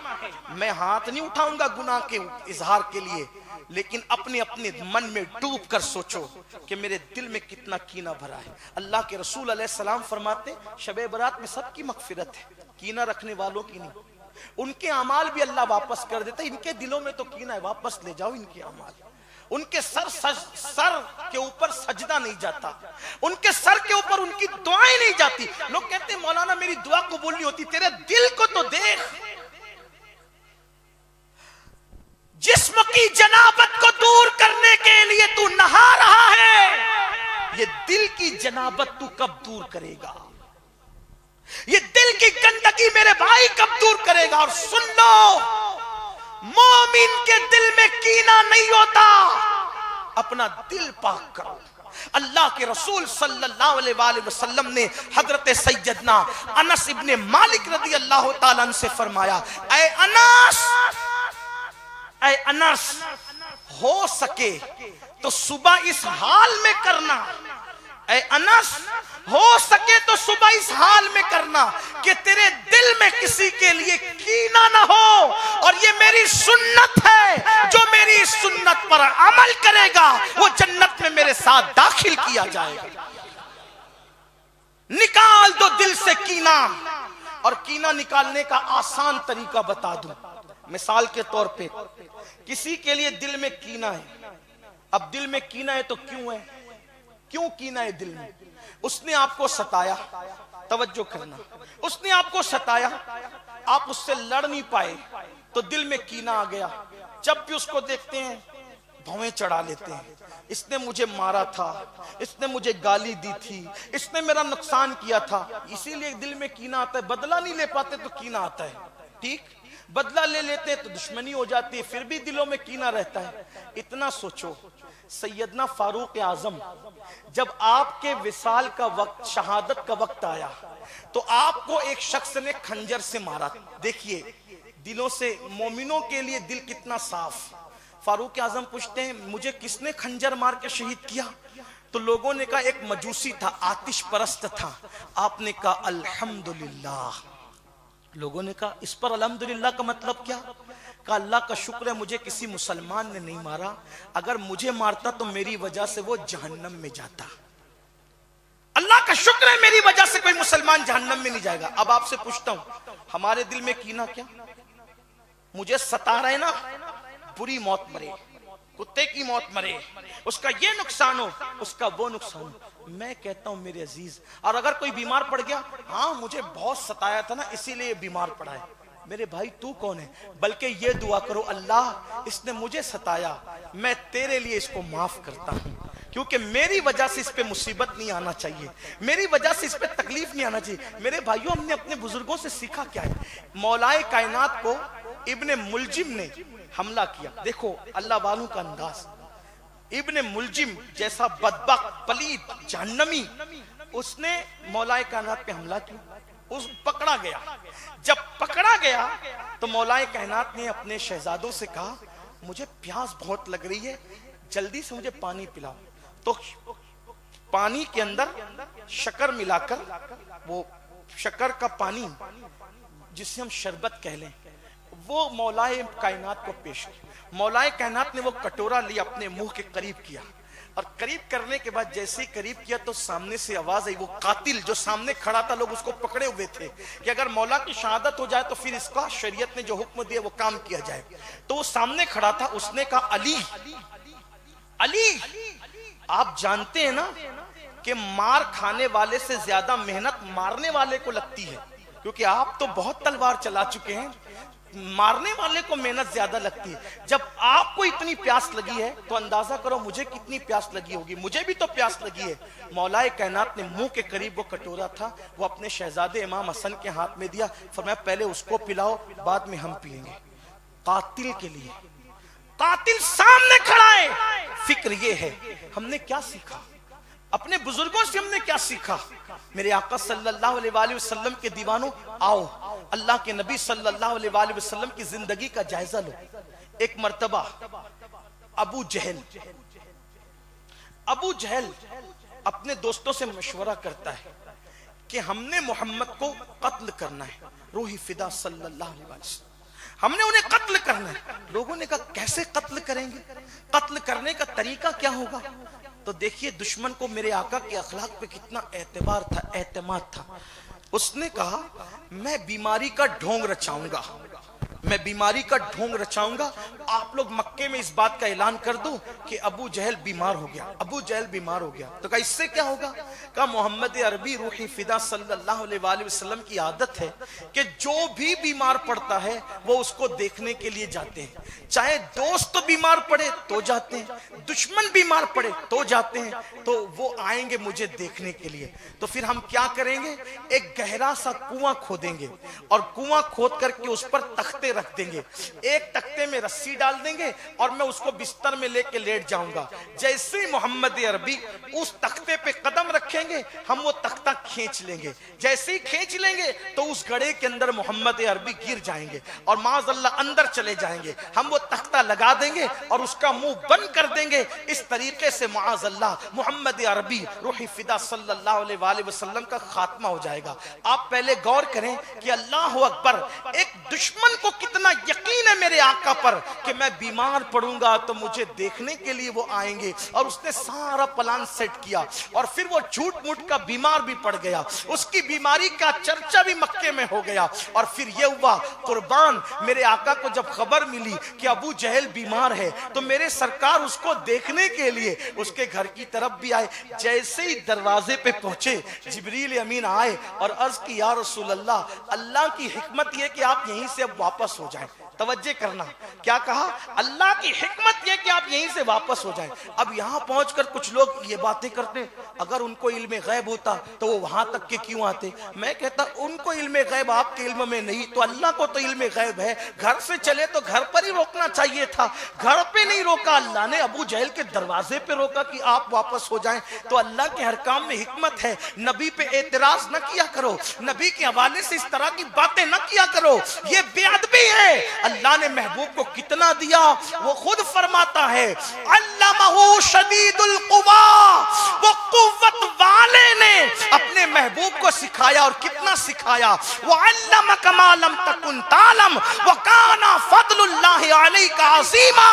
میں ہاتھ نہیں اٹھاؤں گا گناہ کے اظہار کے لیے, لیکن اپنے اپنے من میں ڈوب کر سوچو کہ میرے دل میں کتنا کینہ بھرا ہے. اللہ کے رسول علیہ السلام فرماتے شب برات میں سب کی مغفرت ہے, کینہ رکھنے والوں کی نہیں. ان کے اعمال بھی اللہ واپس کر دیتا ہے. ان کے دلوں میں تو کینہ ہے, واپس لے جاؤ ان کے اعمال. ان کے سر کے اوپر سجدہ نہیں جاتا, ان کے سر کے اوپر ان کی دعائیں نہیں جاتی. لوگ کہتے ہیں مولانا میری دعا قبول نہیں ہوتی. تیرے دل کو تو دیکھ, جسم کی جنابت کو دور کرنے کے لیے تو نہا رہا ہے, یہ دل کی جنابت تو کب دور کرے گا؟ یہ دل کی گندگی میرے بھائی کب دور کرے گا؟ اور سن لو, مومن کے دل میں کینہ نہیں ہوتا, اپنا دل پاک کرو. اللہ کے رسول صلی اللہ علیہ وآلہ وسلم نے حضرت سیدنا انس ابن مالک رضی اللہ تعالیٰ عنہ سے فرمایا, اے انس, ہو سکے تو صبح اس حال میں کرنا, اے انس ہو سکے تو صبح اس حال میں کرنا کہ تیرے دل میں کسی کے لیے کینہ نہ ہو. اور یہ میری سنت ہے, جو میری سنت پر عمل کرے گا وہ جنت میں میرے ساتھ داخل کیا جائے گا. نکال دو دل سے کینہ. اور کینہ نکالنے کا آسان طریقہ بتا دوں. مثال کے طور پہ کسی کے لیے دل میں کینہ ہے. اب دل میں کینہ ہے تو کیوں ہے؟ کیوں کینہ ہے دل میں؟ اس نے آپ کو ستایا, توجہ کرنا, اس نے آپ کو ستایا, آپ اس سے لڑ نہیں پائے تو دل میں کینہ آ گیا. جب بھی اس کو دیکھتے ہیں بھویں چڑھا لیتے ہیں, اس نے مجھے مارا تھا, اس نے مجھے گالی دی تھی, اس نے میرا نقصان کیا تھا, اسی لیے دل میں کینہ آتا ہے. بدلہ نہیں لے پاتے تو کینہ آتا ہے, ٹھیک, بدلہ لے لیتے تو دشمنی ہو جاتی ہے, پھر بھی دلوں میں کینہ رہتا ہے. اتنا سوچو, سیدنا فاروق اعظم جب آپ کے وصال کا وقت, شہادت کا وقت آیا تو آپ کو ایک شخص نے کھنجر سے مارا. دیکھیے دلوں سے, مومنوں کے لیے دل کتنا صاف. فاروق اعظم پوچھتے ہیں مجھے کس نے کھنجر مار کے شہید کیا؟ تو لوگوں نے کہا ایک مجوسی تھا, آتش پرست تھا. آپ نے کہا الحمدللہ. لوگوں نے کہا اس پر الحمدللہ کا مطلب کیا؟ کہا اللہ کا شکر ہے مجھے کسی مسلمان نے نہیں مارا, اگر مجھے مارتا تو میری وجہ سے وہ جہنم میں جاتا. شکر ہے میری وجہ سے کوئی مسلمان جہنم میں نہیں جائے گا. اب آپ سے پوچھتا ہوں ہمارے دل میں کینہ کیا؟ مجھے ستا رہے نا، بری موت مرے، کتے کی موت مرے، اس کا یہ نقصان ہو، اس کا وہ نقصان ہو. میں کہتا ہوں میرے عزیز، اور اگر کوئی بیمار پڑ گیا، ہاں مجھے بہت ستایا تھا نا اسی لیے بیمار پڑا ہے. میرے بھائی تو کون ہے؟ بلکہ یہ دعا کرو، اللہ اس نے مجھے ستایا، میں تیرے لیے اس کو معاف کرتا ہوں، کیونکہ میری وجہ سے اس پہ مصیبت نہیں آنا چاہیے، میری وجہ سے اس پہ تکلیف نہیں آنا چاہیے. میرے بھائیوں، ہم نے اپنے بزرگوں سے سیکھا کیا ہے؟ مولائے کائنات کو ابن ملجم نے حملہ کیا. دیکھو اللہ والوں کا انداز. ابن ملجم جیسا بدبخت، پلید، جہنمی، اس نے مولائے کائنات پہ حملہ کیا. اس پکڑا گیا. جب پکڑا گیا تو مولائے کائنات نے اپنے شہزادوں سے کہا مجھے پیاس بہت لگ رہی ہے، جلدی سے مجھے پانی پلاؤ. تو پانی کے اندر شکر ملا کر، وہ شکر کا پانی جسے ہم شربت کہہ لیں، وہ مولائے کائنات کو پیش کیا. مولائے کائنات نے وہ کٹورا لیا، اپنے منہ کے قریب کیا، اور قریب کرنے کے بعد جیسے ہی قریب کیا تو سامنے سے آواز آئی. وہ قاتل جو سامنے کھڑا تھا، لوگ اس کو پکڑے ہوئے تھے کہ اگر مولا کی شہادت ہو جائے تو پھر اس کا شریعت نے جو حکم دیا وہ کام کیا جائے. تو وہ سامنے کھڑا تھا، اس نے کہا علی علی، آپ جانتے ہیں نا کہ مار کھانے والے سے زیادہ محنت مارنے والے کو لگتی ہے، کیونکہ آپ تو بہت تلوار چلا چکے ہیں، مارنے والے کو محنت زیادہ لگتی ہے. جب آپ کو اتنی پیاس لگی ہے تو اندازہ کرو مجھے کتنی پیاس لگی ہوگی، مجھے بھی تو پیاس لگی ہے. مولائے کائنات نے منہ کے قریب وہ کٹورا تھا، وہ اپنے شہزادے امام حسن کے ہاتھ میں دیا، فرمایا پہلے اس کو پلاؤ، بعد میں ہم پئیں گے. قاتل کے لیے، قاتل سامنے کھڑا ہے. فکر یہ ہے ہم نے کیا سیکھا، اپنے بزرگوں سے ہم نے کیا سیکھا. میرے آقا صلی اللہ علیہ وآلہ وسلم کے دیوانوں، آؤ اللہ کے نبی صلی اللہ علیہ وآلہ وسلم کی زندگی کا جائزہ لو. ایک مرتبہ ابو جہل اپنے دوستوں سے مشورہ کرتا ہے کہ ہم نے محمد کو قتل کرنا ہے، روحی فدا صلی اللہ علیہ وسلم، ہم نے انہیں قتل کرنا ہے. لوگوں نے کہا کیسے قتل کریں گے، قتل کرنے کا طریقہ کیا ہوگا؟ تو دیکھیے دشمن کو میرے آقا کے اخلاق پہ کتنا اعتبار تھا، اعتماد تھا. اس نے کہا میں بیماری کا ڈھونگ رچاؤں گا، میں بیماری کا ڈھونگ رچاؤں گا. آپ لوگ مکے میں اس بات کا اعلان کر دو کہ ابو جہل بیمار ہو گیا، ابو جہل بیمار ہو گیا. تو کہا اس سے کیا ہوگا؟ کہا محمد عربی روحی فدا صلی اللہ علیہ وآلہ وسلم کی عادت ہے کہ جو بھی بیمار پڑتا ہے وہ اس کو دیکھنے کے لیے جاتے ہیں. چاہے دوست بیمار پڑے تو جاتے ہیں، دشمن بیمار پڑے تو جاتے ہیں، تو وہ آئیں گے مجھے دیکھنے کے لیے. تو پھر ہم کیا کریں گے؟ ایک گہرا سا کنواں کھودیں گے، اور کنواں کھود کر کے اس پر تختے رکھ دیں گے. ایک تختے میں رسی ڈال دیں گے اور میں اس کو بستر میں لے کے لیٹ جاؤں گا. جیسے ہی محمد عربی اس تختے پہ قدم رکھیں گے ہم وہ تختہ کھینچ لیں گے. جیسے ہی کھینچ لیں گے تو اس گڑھے کے اندر محمد عربی گر جائیں گے اور معاذ اللہ اندر چلے جائیں گے. ہم وہ تختہ لگا دیں گے اور اس کا منہ بند کر دیں گے. اس طریقے سے معاذ اللہ محمد عربی روحی فدا صلی اللہ علیہ وآلہ وسلم کا خاتمہ ہو جائے گا. آپ پہلے غور کریں کہ اللہ اکبر، ایک دشمن کو کتنا یقین ہے میرے آقا پر کہ میں بیمار پڑوں گا تو مجھے دیکھنے کے لیے وہ آئیں گے. اور اس نے سارا پلان سیٹ کیا اور پھر وہ جھوٹ موٹ کا بیمار بھی پڑ گیا، اس کی بیماری کا چرچا بھی مکے میں ہو گیا. اور پھر یہ ہوا قربان، میرے آقا کو جب خبر ملی کہ ابو جہل بیمار ہے تو میرے سرکار اس کو دیکھنے کے لیے اس کے گھر کی طرف بھی آئے. جیسے ہی دروازے پہ پہنچے جبریل امین آئے اور عرض کی یا رسول اللہ، اللہ کی حکمت یہ کہ آپ یہیں سے اب واپس ہو جائیں. توجہ کرنا، کیا کہا؟ اللہ کی حکمت یہ کہ آپ یہیں سے واپس ہو جائیں. اب یہاں پہنچ کر کچھ لوگ یہ باتیں کرتے، اگر ان کو علم غیب ہوتا تو وہ وہاں تک کے کیوں آتے؟ میں کہتا ان کو علم غیب آپ کے علم میں نہیں تو اللہ کو تو علم غیب ہے. گھر سے چلے تو گھر پر ہی روکنا چاہیے تھا، گھر پہ نہیں روکا، اللہ نے ابو جہل کے دروازے پہ روکا کہ آپ واپس ہو جائیں. تو اللہ کے ہر کام میں حکمت ہے. نبی پہ اعتراض نہ کیا کرو، نبی کے حوالے سے اس طرح کی باتیں نہ کیا کرو، یہ بے ادبی ہے. اللہ نے محبوب کو کتنا دیا وہ خود فرماتا ہے علمہ شدید القوا، وہ قوت والے نے اپنے محبوب کو سکھایا. اور کتنا سکھایا؟ وعلمک ما لم تکن تعلم وکان فضل اللہ علیک عظیما.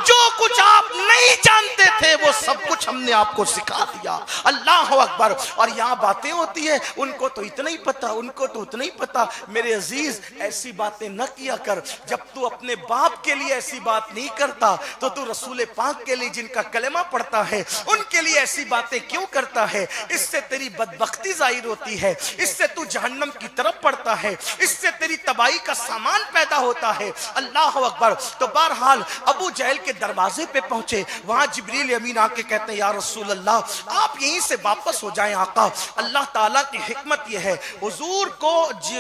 جو کچھ آپ نہیں جانتے تھے وہ سب کچھ ہم نے نے آپ کو سکھا دیا. اللہ اکبر. اور یہاں باتیں ہوتی ہے ان کو تو اتنا ہی پتا, ان کو تو اتنا ہی پتا. میرے عزیز ایسی باتیں نہ کیا کر. جب تو اپنے باپ کے لیے ایسی بات نہیں کرتا تو تو رسول پاک کے لیے جن کا کلمہ پڑھتا ہے ان کے لیے ایسی باتیں کیوں کرتا ہے؟ اس سے تیری بدبختی ظاہر ہوتی ہے, اس سے تو جہنم کی طرف پڑتا ہے, اس سے تیری تباہی کا سامان پیدا ہوتا ہے. اللہ اکبر. تو بہرحال ابو جہل کے دروازے پہ پہنچے. وہاں جبریل امین آ کے کہتے ہیں یا رسول اللہ آپ یہیں سے واپس ہو جائیں آقا. اللہ تعالیٰ کی حکمت یہ ہے, حضور کو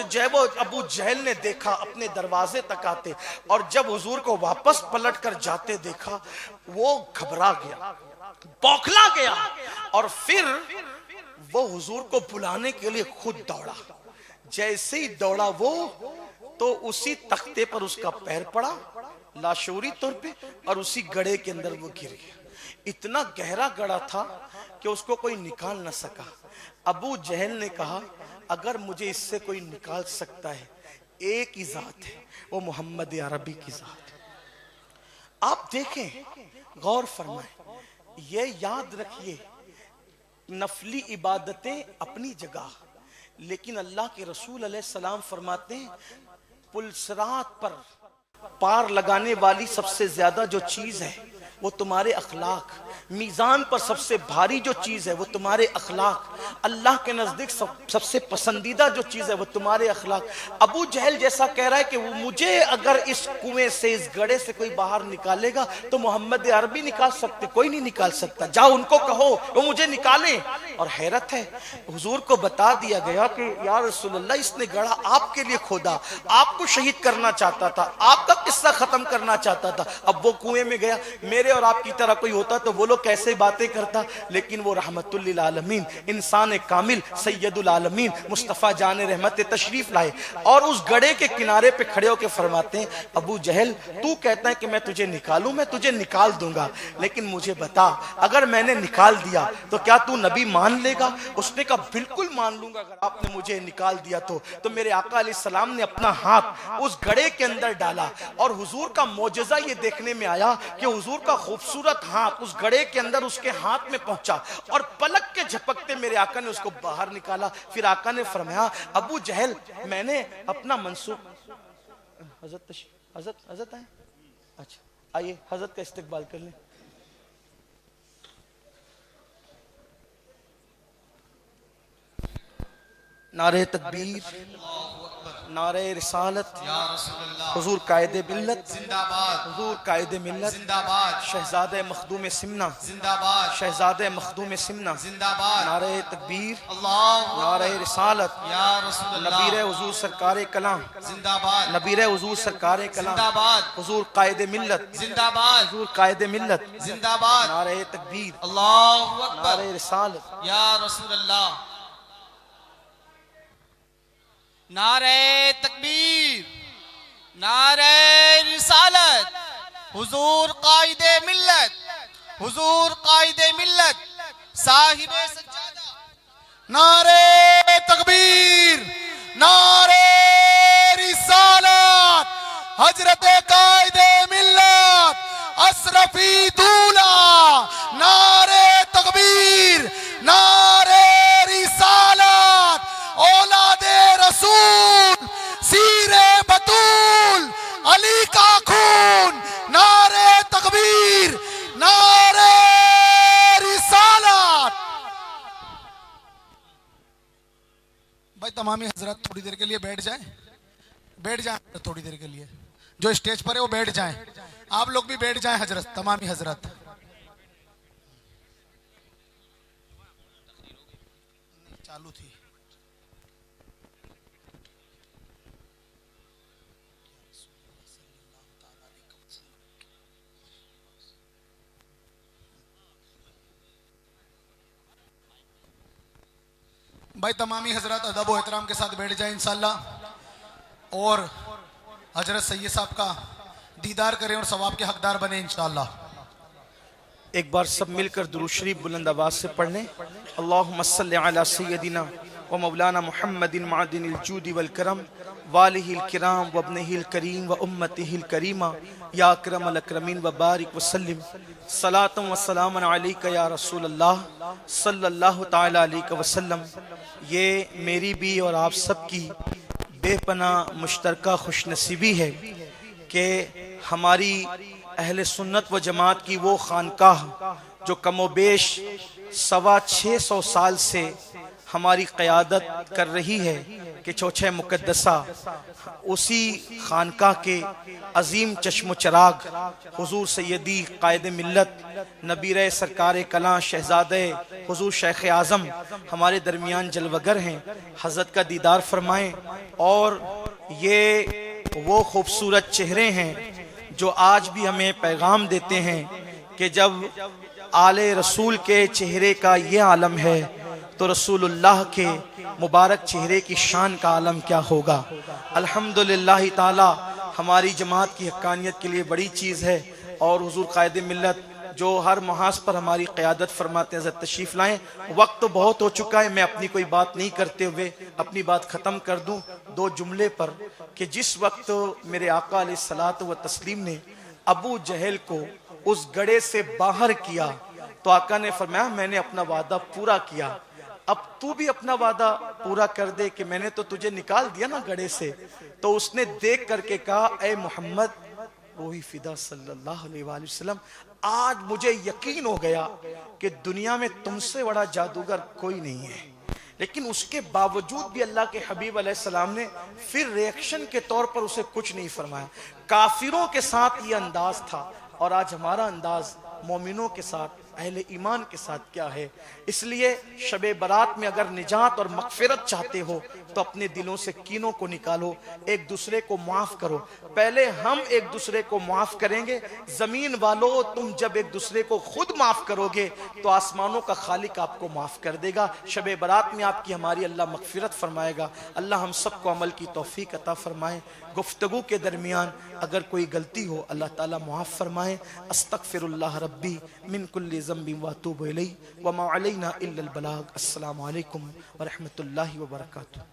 جب ابو جہل نے دیکھا اپنے دروازے تک آتے اور جب حضور کو واپس پلٹ کر جاتے دیکھا وہ گھبرا گیا, بوکھلا گیا, اور پھر وہ حضور کو بلانے کے لیے خود دوڑا. جیسے ہی دوڑا وہ تو اسی تختے پر اس کا پیر پڑا لاشعوری طور پہ اور اسی گڑھے کے اندر وہ گر گیا. اتنا گہرا گڑھا تھا کہ اس کو کوئی نکال نہ سکا. ابو جہل نے کہا اگر مجھے اس سے کوئی نکال سکتا ہے ایک ہی ذات ہے, وہ محمد عربی کی ذات. آپ دیکھیں, غور فرمائیں, یہ یاد رکھیے نفلی عبادتیں اپنی جگہ, لیکن اللہ کے رسول علیہ السلام فرماتے ہیں پلسرات پر پار لگانے والی سب سے زیادہ جو چیز ہے وہ تمہارے اخلاق. میزان پر سب سے بھاری جو چیز ہے وہ تمہارے اخلاق. اللہ کے نزدیک سب سے پسندیدہ جو چیز ہے وہ تمہارے اخلاق. ابو جہل جیسا کہہ رہا ہے کہ مجھے اگر اس کنویں سے اس گڑھے سے کوئی باہر نکالے گا تو محمد عربی نکال سکتے, کوئی نہیں نکال سکتا. جاؤ ان کو کہو وہ مجھے نکالیں. اور حیرت ہے حضور کو بتا دیا گیا کہ یا رسول اللہ اس نے گڑھا آپ کے لیے کھودا, آپ کو شہید کرنا چاہتا تھا, آپ کا قصہ ختم کرنا چاہتا تھا. اب وہ کنویں میں گیا. میرے اور آپ کی طرح کوئی ہوتا تو وہ لوگ کیسے باتیں کرتا, لیکن وہ رحمت للعالمین انسان کامل سید العالمین مصطفیٰ جان رحمت تشریف لائے اور اس گڑھے کے کنارے پہ کھڑے ہو کے فرماتے ہیں ابو جہل تو کہتا ہے کہ میں تجھے نکالوں, میں تجھے نکال دوں گا, لیکن مجھے بتا اگر میں نے نکال دیا تو کیا تو نبی مان لے گا؟ اس نے کہا بالکل مان لوں گا اگر آپ نے مجھے نکال دیا تو میرے آقا علیہ السلام نے اپنا ہاتھ اس گڑھے کے اندر ڈالا اور حضور کا معجزہ یہ دیکھنے میں آیا کہ حضور کا خوبصورت ہاتھ اس گڑھے کے اندر اس کے ہاتھ میں پہنچا اور پلک کے جھپکتے میرے آقا نے اس کو باہر نکالا. پھر آقا نے فرمایا ابو جہل میں نے اپنا منصوب. حضرت آئے, اچھا آئیے حضرت کا استقبال کر لیں. نعرہ تکبیر, نعرہ رسالت, حضور قائد ملت زندہ باد, حضور قائد ملت زندہ باد, شہزادہ مخدوم سمنہ زندہ باد, شہزادہ مخدوم سمنہ زندہ باد, نعرہ تکبیر, اللہ نعرہ رسالت, یا رسول اللہ, نبیر حضور سرکار کلام, زندہ باد, نبیر حضور سرکار کلام, زندہ باد, حضور قائد ملت, زندہ باد, حضور قائد ملت, زندہ باد, نعرہ تکبیر, اللہ اکبر, نعرہ رسالت, یا رسول اللہ. نعرہ تکبیر, نعرہ رسالت, حضور قائد ملت, حضور قائد ملت, صاحب سجادہ. نعرہ تکبیر, نعرہ رسالت, حضرت قائد ملت اشرفی دولا. نعرہ تکبیر, نعرہ رسالت, اولاد رسول, سیر بطول, علی کا خون. نعرہ تکبیر, نعرہ رسالت. بھائی تمامی حضرات تھوڑی دیر کے لیے بیٹھ جائیں تھوڑی دیر کے لیے. جو اسٹیج پر ہے وہ بیٹھ جائیں, آپ لوگ بھی بیٹھ جائیں حضرت, تمامی حضرات. چالو تھی. بھائی تمامی حضرات ادب و احترام کے ساتھ بیٹھ جائیں انشاءاللہ, اور حضرت سید صاحب کا دیدار کریں اور ثواب کے حقدار بنیں انشاءاللہ. ایک بار سب مل کر درود شریف بلند آواز سے پڑھ لیں. اللہم صلی علی سیدنا ومولانا محمد معدن الجود والکرم والہ الکرام وابنہ الکریم وامتہ الکریمہ یا اکرم الاکرمین وبارک وسلم صلاۃ و سلام علیک یا رسول اللہ صلی اللہ تعالی علیہ وسلم۔ یہ میری بھی اور آپ سب کی بے پناہ مشترکہ خوش نصیبی ہے کہ ہماری اہل سنت و جماعت کی وہ خانقاہ جو کم و بیش 650 سال سے ہماری قیادت کر رہی ہے کہ چوچھے مقدسہ، اسی خانقاہ کے عظیم چشم و چراغ حضور سیدی قائد ملت نبی رہ سرکار کلاں شہزادہ حضور شیخ اعظم ہمارے درمیان جلوگر ہیں، حضرت کا دیدار فرمائیں۔ اور یہ وہ خوبصورت چہرے ہیں جو آج بھی ہمیں پیغام دیتے ہیں کہ جب آل رسول کے چہرے کا یہ عالم ہے تو رسول اللہ کے مبارک چہرے کی شان کا عالم کیا ہوگا۔ الحمدللہ تعالی ہماری جماعت کی حقانیت کے لیے بڑی چیز ہے، اور حضور قائد ملت جو ہر محاذ پر ہماری قیادت فرماتے ہیں، حضرت تشریف لائیں۔ وقت تو بہت ہو چکا ہے، میں اپنی کوئی بات نہیں کرتے ہوئے اپنی بات ختم کر دوں 2 جملے پر کہ جس وقت میرے آقا علیہ الصلوۃ والتسلیم نے ابو جہل کو اس گڑھے سے باہر کیا تو آقا نے فرمایا میں نے اپنا وعدہ پورا کیا، اب تو بھی اپنا وعدہ پورا کر دے کہ میں نے تو تجھے نکال دیا نا گڑھے سے۔ تو اس نے دیکھ کر کے کہا اے محمد روحی فدا صلی اللہ علیہ وآلہ وسلم، آج مجھے یقین ہو گیا کہ دنیا میں تم سے بڑا جادوگر کوئی نہیں ہے۔ لیکن اس کے باوجود بھی اللہ کے حبیب علیہ السلام نے پھر ریئیکشن کے طور پر اسے کچھ نہیں فرمایا۔ کافروں کے ساتھ یہ انداز تھا، اور آج ہمارا انداز مومنوں کے ساتھ، اہل ایمان کے ساتھ کیا ہے؟ اس لیے شب برات میں اگر نجات اور مغفرت چاہتے ہو تو اپنے دلوں سے کینوں کو نکالو، ایک دوسرے کو معاف کرو۔ پہلے ہم ایک دوسرے کو معاف کریں گے، زمین والو تم جب ایک دوسرے کو خود معاف کرو گے تو آسمانوں کا خالق آپ کو معاف کر دے گا۔ شب برات میں آپ کی ہماری اللہ مغفرت فرمائے گا۔ اللہ ہم سب کو عمل کی توفیق عطا فرمائے۔ گفتگو کے درمیان اگر کوئی غلطی ہو اللہ تعالیٰ معاف فرمائے۔ استغفر اللہ ربی من کل ذنب واتوب الیہ وما علینا الا البلاغ۔ السلام علیکم ورحمۃ اللہ وبرکاتہ۔